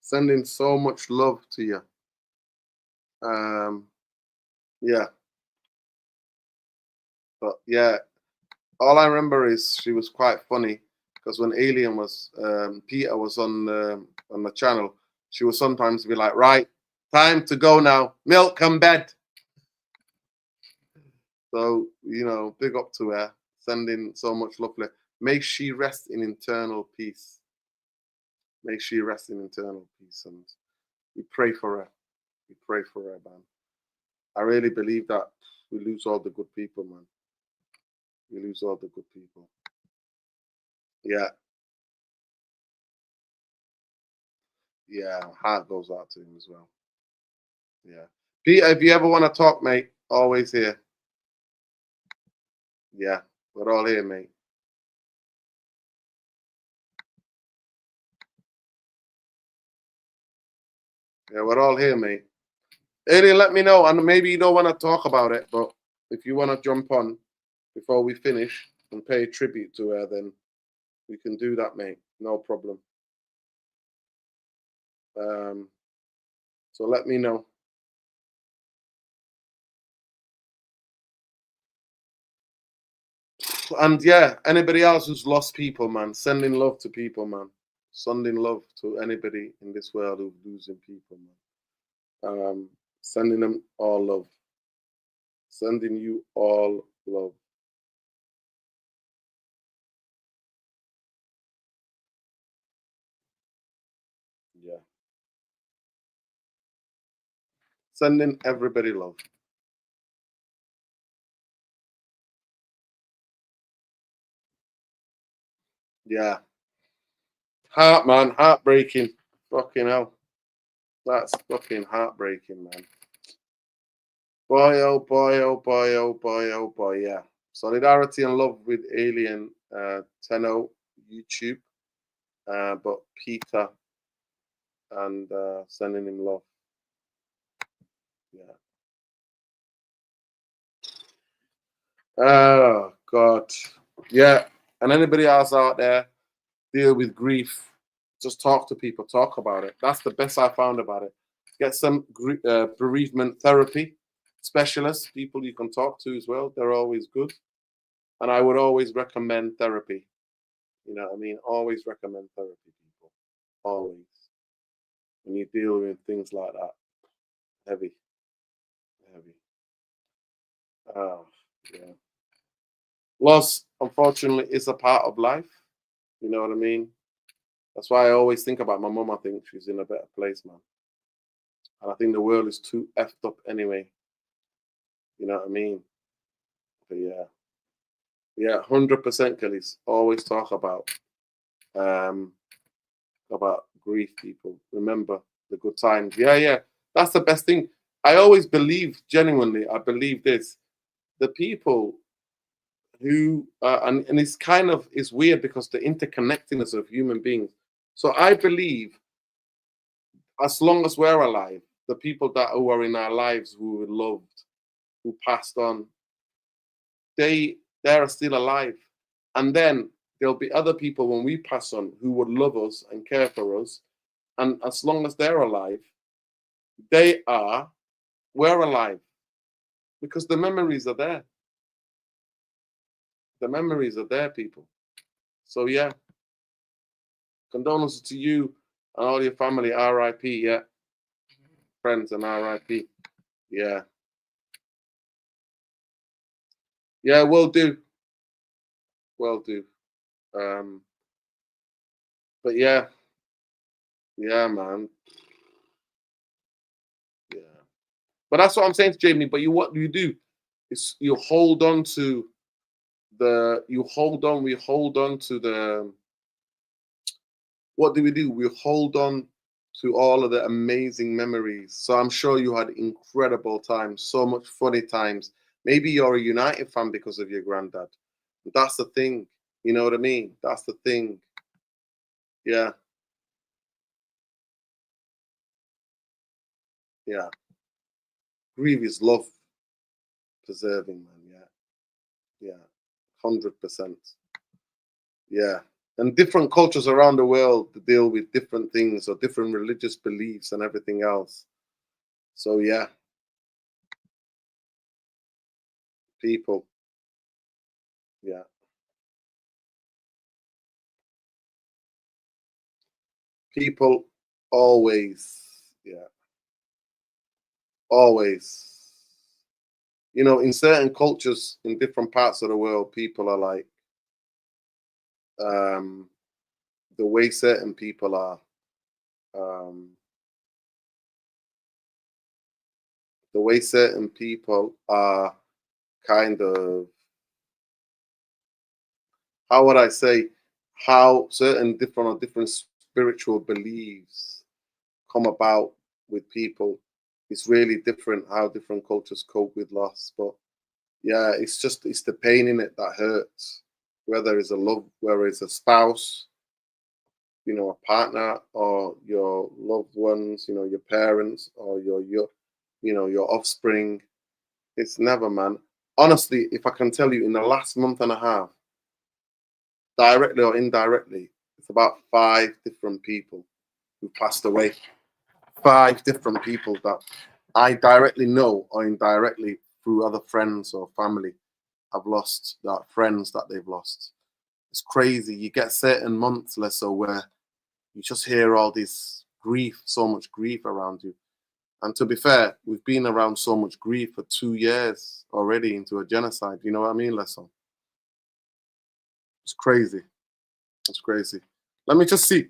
Sending so much love to you. Yeah. But yeah, all I remember is she was quite funny, because when Alien was, Peter was on the channel, she would sometimes be like, right, time to go now, milk and bed. So, you know, big up to her, sending so much love. May she rest in eternal peace. May she rest in eternal peace. And we pray for her. We pray for her, man. I really believe that we lose all the good people, man. We lose all the good people. Yeah. Yeah, heart goes out to him as well. Yeah. Peter, if you ever want to talk, mate, always here. Yeah, we're all here, mate. Yeah, we're all here, mate. Alien, let me know. And maybe you don't want to talk about it, but if you want to jump on before we finish and pay tribute to her, then we can do that, mate. No problem. So let me know. And yeah, anybody else who's lost people, man, sending love to people, man. Sending love to anybody in this world who's losing people, man. Sending them all love. Sending you all love. Yeah. Sending everybody love. Yeah. Heart, man. Heartbreaking. Fucking hell. That's fucking heartbreaking, man. Boy, oh boy, oh boy, oh boy, oh boy, yeah. Solidarity and love with Alien, Tenno, YouTube, but Peter, and sending him love. Yeah. Oh, God. Yeah. And anybody else out there deal with grief, just talk to people, talk about it. That's the best I found about it. Get some bereavement therapy specialists, people you can talk to as well. They're always good. And I would always recommend therapy. You know what I mean? Always recommend therapy, people. Always. When you deal with things like that. Heavy. Heavy. Oh, yeah. Loss, unfortunately, is a part of life. You know what I mean? That's why I always think about my mum. I think she's in a better place, man. And I think the world is too effed up anyway. You know what I mean? But yeah. Yeah, 100%, Kelly's. Always talk about grief, people. Remember the good times. Yeah, yeah. That's the best thing. I always believe, genuinely, I believe this. The people who, and it's kind of, it's weird because the interconnectedness of human beings. So I believe as long as we're alive, the people who are in our lives, who were loved, who passed on, they are still alive. And then there'll be other people when we pass on who would love us and care for us. And as long as they're alive, we're alive. Because the memories are there. The memories are there, people. So yeah, condolences to you and all your family. R.I.P. Yeah, friends and R.I.P. Yeah, yeah, will do, will do. But yeah, man. Yeah, but that's what I'm saying to Jamie. But what do you do? Is you hold on to we hold on to the, what do? We hold on to all of the amazing memories. So I'm sure you had incredible times, so much funny times. Maybe you're a United fan because of your granddad. That's the thing. You know what I mean? That's the thing. Yeah. Yeah. Grieve is love preserving, man. Yeah. Yeah. 100%. Yeah. And different cultures around the world deal with different things or different religious beliefs and everything else. So yeah. People. Yeah. People always. Yeah. Always. You know, in certain cultures in different parts of the world, people are like, the way certain people are, the way certain people are kind of, how would I say, how certain different spiritual beliefs come about with people. It's really different how different cultures cope with loss. But yeah, it's the pain in it that hurts. Whether it's whether it's a spouse, you know, a partner, or your loved ones, you know, your parents, or your offspring. It's never, man. Honestly, if I can tell you, in the last month and a half, directly or indirectly, it's about 5 different people who passed away. 5 different people that I directly know or indirectly through other friends or family have lost, that friends that they've lost. It's crazy. You get certain months, less so, where you just hear all this grief, so much grief around you. And to be fair, we've been around so much grief for 2 years already into a genocide. You know what I mean, Lesson? It's crazy. It's crazy. Let me just see.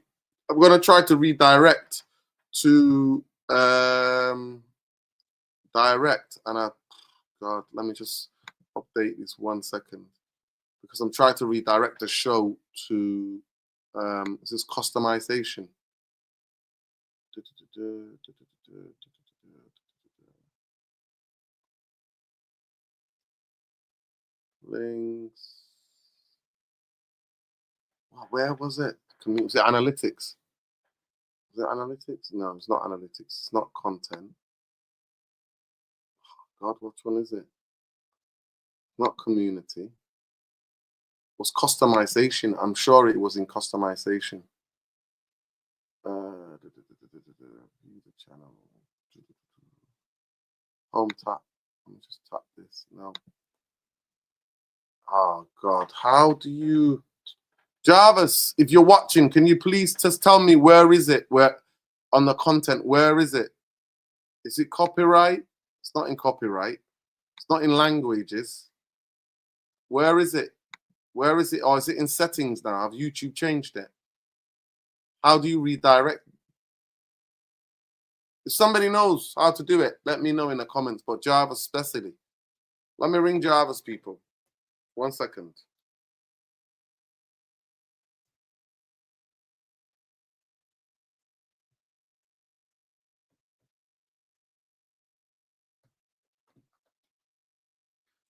I'm going to try to redirect to direct. And God, let me just update this 1 second. Because I'm trying to redirect the show to, this is customization. Links. Where was it? Was it analytics? Is it analytics? No, it's not analytics. It's not content. God, which one is it? Not community. It was customization. I'm sure it was in customization. View the channel. Home tap. Let me just tap this now. Oh God, how do you, Jarvis? If you're watching, can you please just tell me where is it? Where on the content? Where is it? Is it copyright? It's not in copyright. It's not in languages. Where is it? Where is it? Or is it in settings now? Have YouTube changed it? How do you redirect? If somebody knows how to do it, let me know in the comments. But Jarvis especially. Let me ring Jarvis, people. 1 second.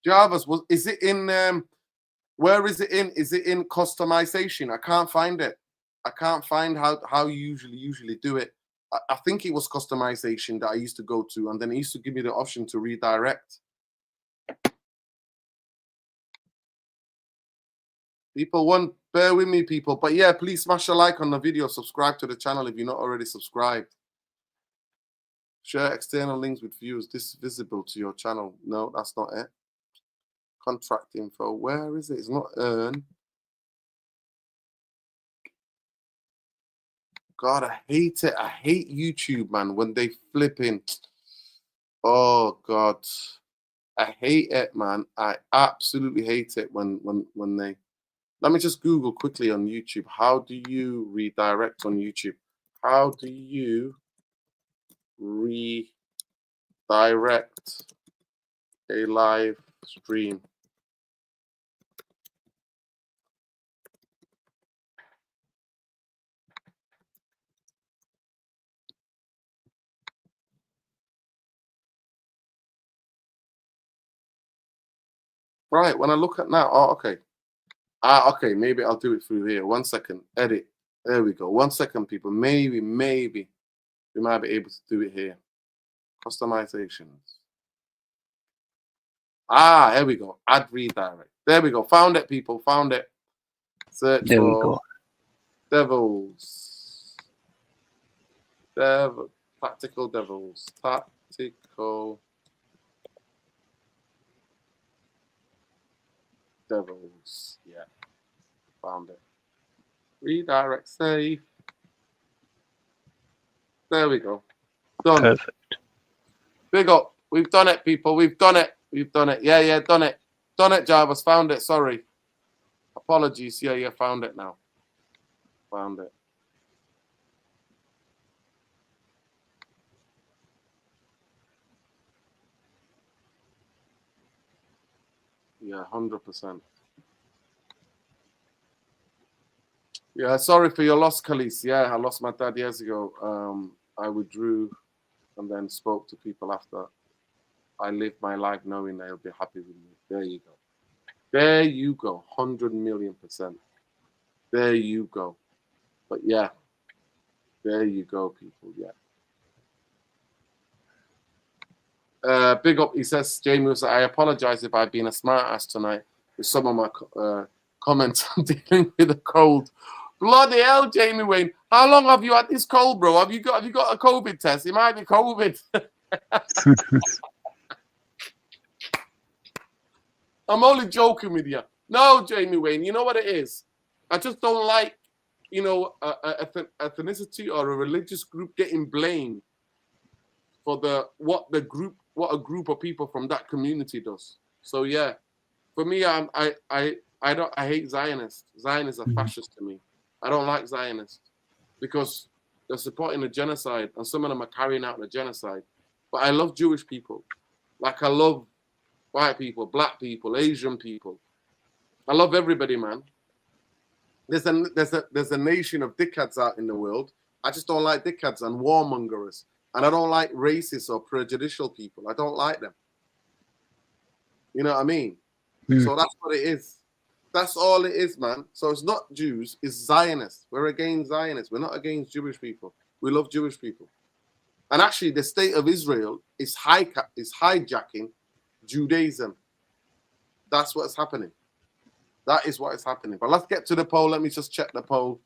Jarvis, is it in, where is it in? Is it in customization? I can't find it. I can't find how you usually do it. I think it was customization that I used to go to, and then it used to give me the option to redirect. People, bear with me, people. But yeah, please smash a like on the video. Subscribe to the channel if you're not already subscribed. Share external links with views. This is visible to your channel. No, that's not it. Contract info. Where is it? It's not earn. God, I hate it. I hate YouTube, man, when they flip in. Oh, God. I hate it, man. I absolutely hate it when they... Let me just Google quickly on YouTube. How do you redirect on YouTube? How do you redirect a live stream? Right, when I look at now, oh, okay. Okay, maybe I'll do it through here. 1 second, edit. There we go. 1 second, people. Maybe we might be able to do it here. Customizations. Here we go. Add redirect. There we go. Found it, people. Found it. Search There we for go. Devils. Tactical Devils. Tactical Devils. Yeah. Found it. Redirect save. There we go. Done. Perfect. Big up. We've done it, people. We've done it. We've done it. Yeah, done it. Done it, Jarvis. Found it. Sorry. Apologies. Yeah, found it now. Found it. Yeah, 100%. Yeah, sorry for your loss, Khalees. Yeah, I lost my dad years ago. I withdrew and then spoke to people after. I lived my life knowing they'll be happy with me. There you go. There you go. 100,000,000%. There you go. But yeah, there you go, people. Yeah. Big up, he says, Jamie was like, I apologize if I've been a smart ass tonight with some of my comments. I'm dealing with a cold. Bloody hell, Jamie Wayne. How long have you had this cold, bro? Have you got a COVID test? It might be COVID. I'm only joking with you. No, Jamie Wayne, you know what it is? I just don't like, ethnicity or a religious group getting blamed for what a group of people from that community does. So yeah, for me, I hate Zionists. Zionists are fascist to me. I don't like Zionists because they're supporting the genocide and some of them are carrying out the genocide. But I love Jewish people. Like I love white people, black people, Asian people. I love everybody, man. There's a nation of dickheads out in the world. I just don't like dickheads and warmongers. And I don't like racist or prejudicial people. I don't like them. You know what I mean? So that's what it is. That's all it is, man. So it's not Jews, it's Zionists. We're against Zionists. We're not against Jewish people. We love Jewish people. And actually, the state of Israel is hijacking Judaism. That's what's happening. That is what is happening. But let's get to the poll. Let me just check the poll.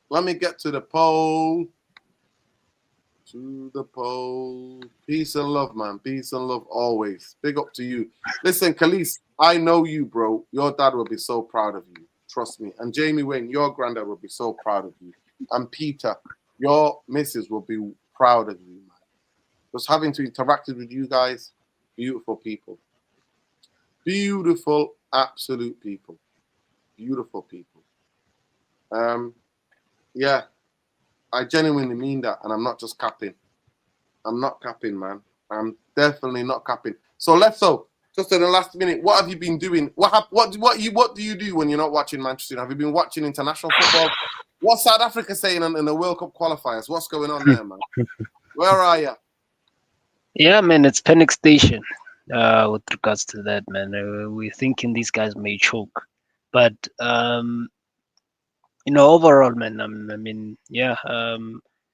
Let me get to the poll. To the poll. Peace and love, man. Peace and love always. Big up to you. Listen, Khalees, I know you, bro. Your dad will be so proud of you. Trust me. And Jamie Wayne, your granddad will be so proud of you. And Peter, your missus will be proud of you, man. Just having to interact with you guys, beautiful people. Beautiful, absolute people. Beautiful people. Yeah, I genuinely mean that, and I'm not just capping. I'm not capping, man. I'm definitely not capping. So just in the last minute, what have you been doing? What do you do when you're not watching Manchester United? Have you been watching international football? What's South Africa saying in the World Cup qualifiers? What's going on there, man? Where are you? Yeah, man, it's panic station with regards to that, man. We're thinking these guys may choke. But, overall, man, I mean, yeah.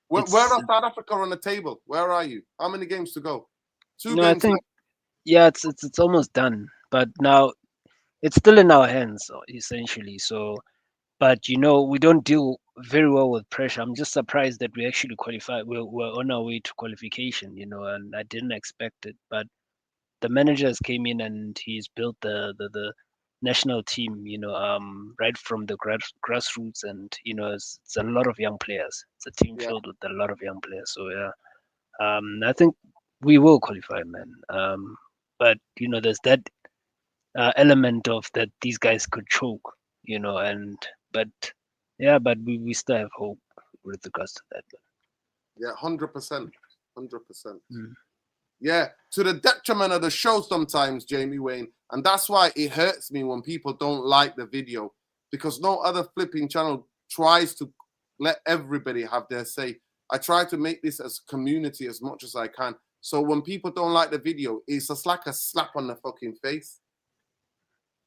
Where are South Africa on the table? Where are you? How many games to go? Two games I think, left. yeah, it's almost done. But now it's still in our hands, essentially. So But we don't deal very well with pressure. I'm just surprised that we actually qualified. We're on our way to qualification, and I didn't expect it. But the managers came in and he's built the national team, right from the grassroots, and it's a lot of young players. It's a team Yeah. filled with a lot of young players. So yeah, I think we will qualify, man. But there's that element of that these guys could choke, but we still have hope with regards to that. Yeah, 100%. 100%. Mm. Yeah, to the detriment of the show sometimes, Jamie Wayne. And that's why it hurts me when people don't like the video, because no other flipping channel tries to let everybody have their say. I try to make this as a community as much as I can. So when people don't like the video, it's just like a slap on the fucking face.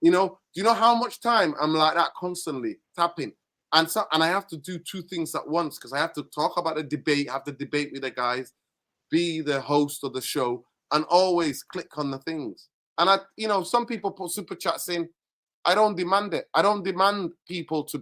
Do you know how much time I'm like that constantly tapping? And I have to do two things at once, because I have to talk about the debate, have to debate with the guys, be the host of the show, and always click on the things. And some people put super chats in. I don't demand it. I don't demand people to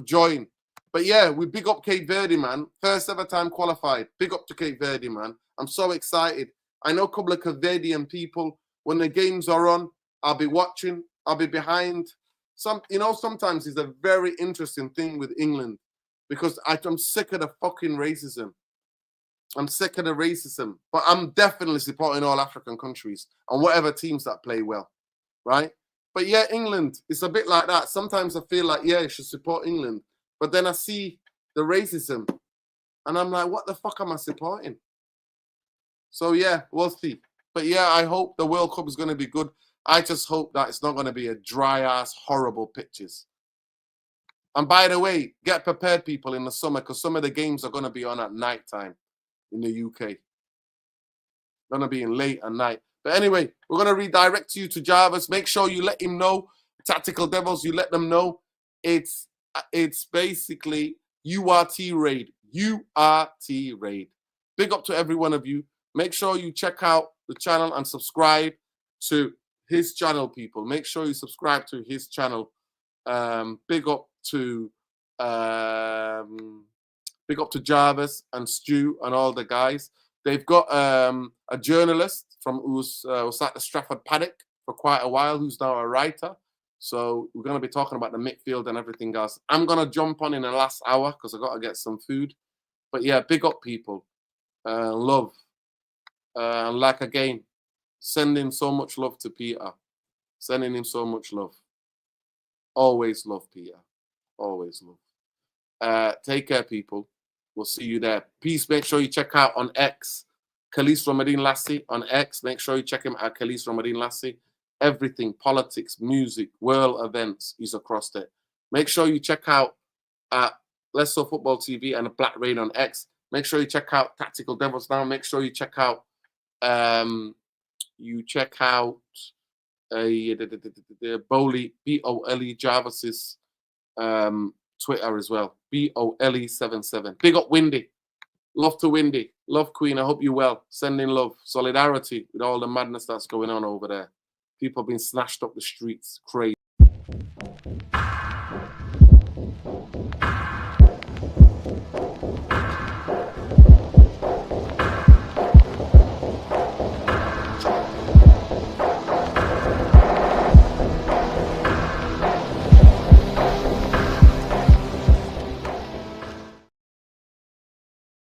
join. But yeah, we big up Cape Verde, man. First ever time qualified. Big up to Cape Verde, man. I'm so excited. I know a couple of Cape Verdean people. When the games are on, I'll be watching. I'll be behind. Sometimes it's a very interesting thing with England, because I'm sick of the fucking racism. I'm sick of the racism. But I'm definitely supporting all African countries and whatever teams that play well, right? But yeah, England, it's a bit like that. Sometimes I feel like, yeah, you should support England. But then I see the racism and I'm like, what the fuck am I supporting? So yeah, we'll see. But yeah, I hope the World Cup is going to be good. I just hope that it's not going to be a dry-ass, horrible pitches. And by the way, get prepared, people, in the summer, because some of the games are going to be on at night time in the UK. Going to be in late at night. But anyway, we're going to redirect you to Jarvis. Make sure you let him know. Tactical Devils, you let them know. It's basically URT raid. URT raid. Big up to every one of you. Make sure you check out the channel and subscribe to his channel, people. Make sure you subscribe to his channel. Big up to Jarvis and Stu and all the guys. They've got a journalist who's at the Stratford Paddock for quite a while, who's now a writer. So we're going to be talking about the midfield and everything else. I'm going to jump on in the last hour because I've got to get some food. But yeah, big up, people. Love. Like again, sending so much love to Peter. Sending him so much love. Always love Peter. Always love. Take care, people. We'll see you there. Peace. Make sure you check out on X, Khalis Ramadeen Lassie on X. Make sure you check him out, Khalis Ramadeen Lassie. Everything, politics, music, world events, he's across there. Make sure you check out Let's Talk Football TV and Black Rain on X. Make sure you check out Tactical Devils now. Make sure you check out the Bowley, B-O-L-E Jarvis's Twitter as well. BOLE77. Big up Windy. Love to Windy. Love Queen. I hope you're well. Sending love. Solidarity with all the madness that's going on over there. People being snatched up the streets. Crazy.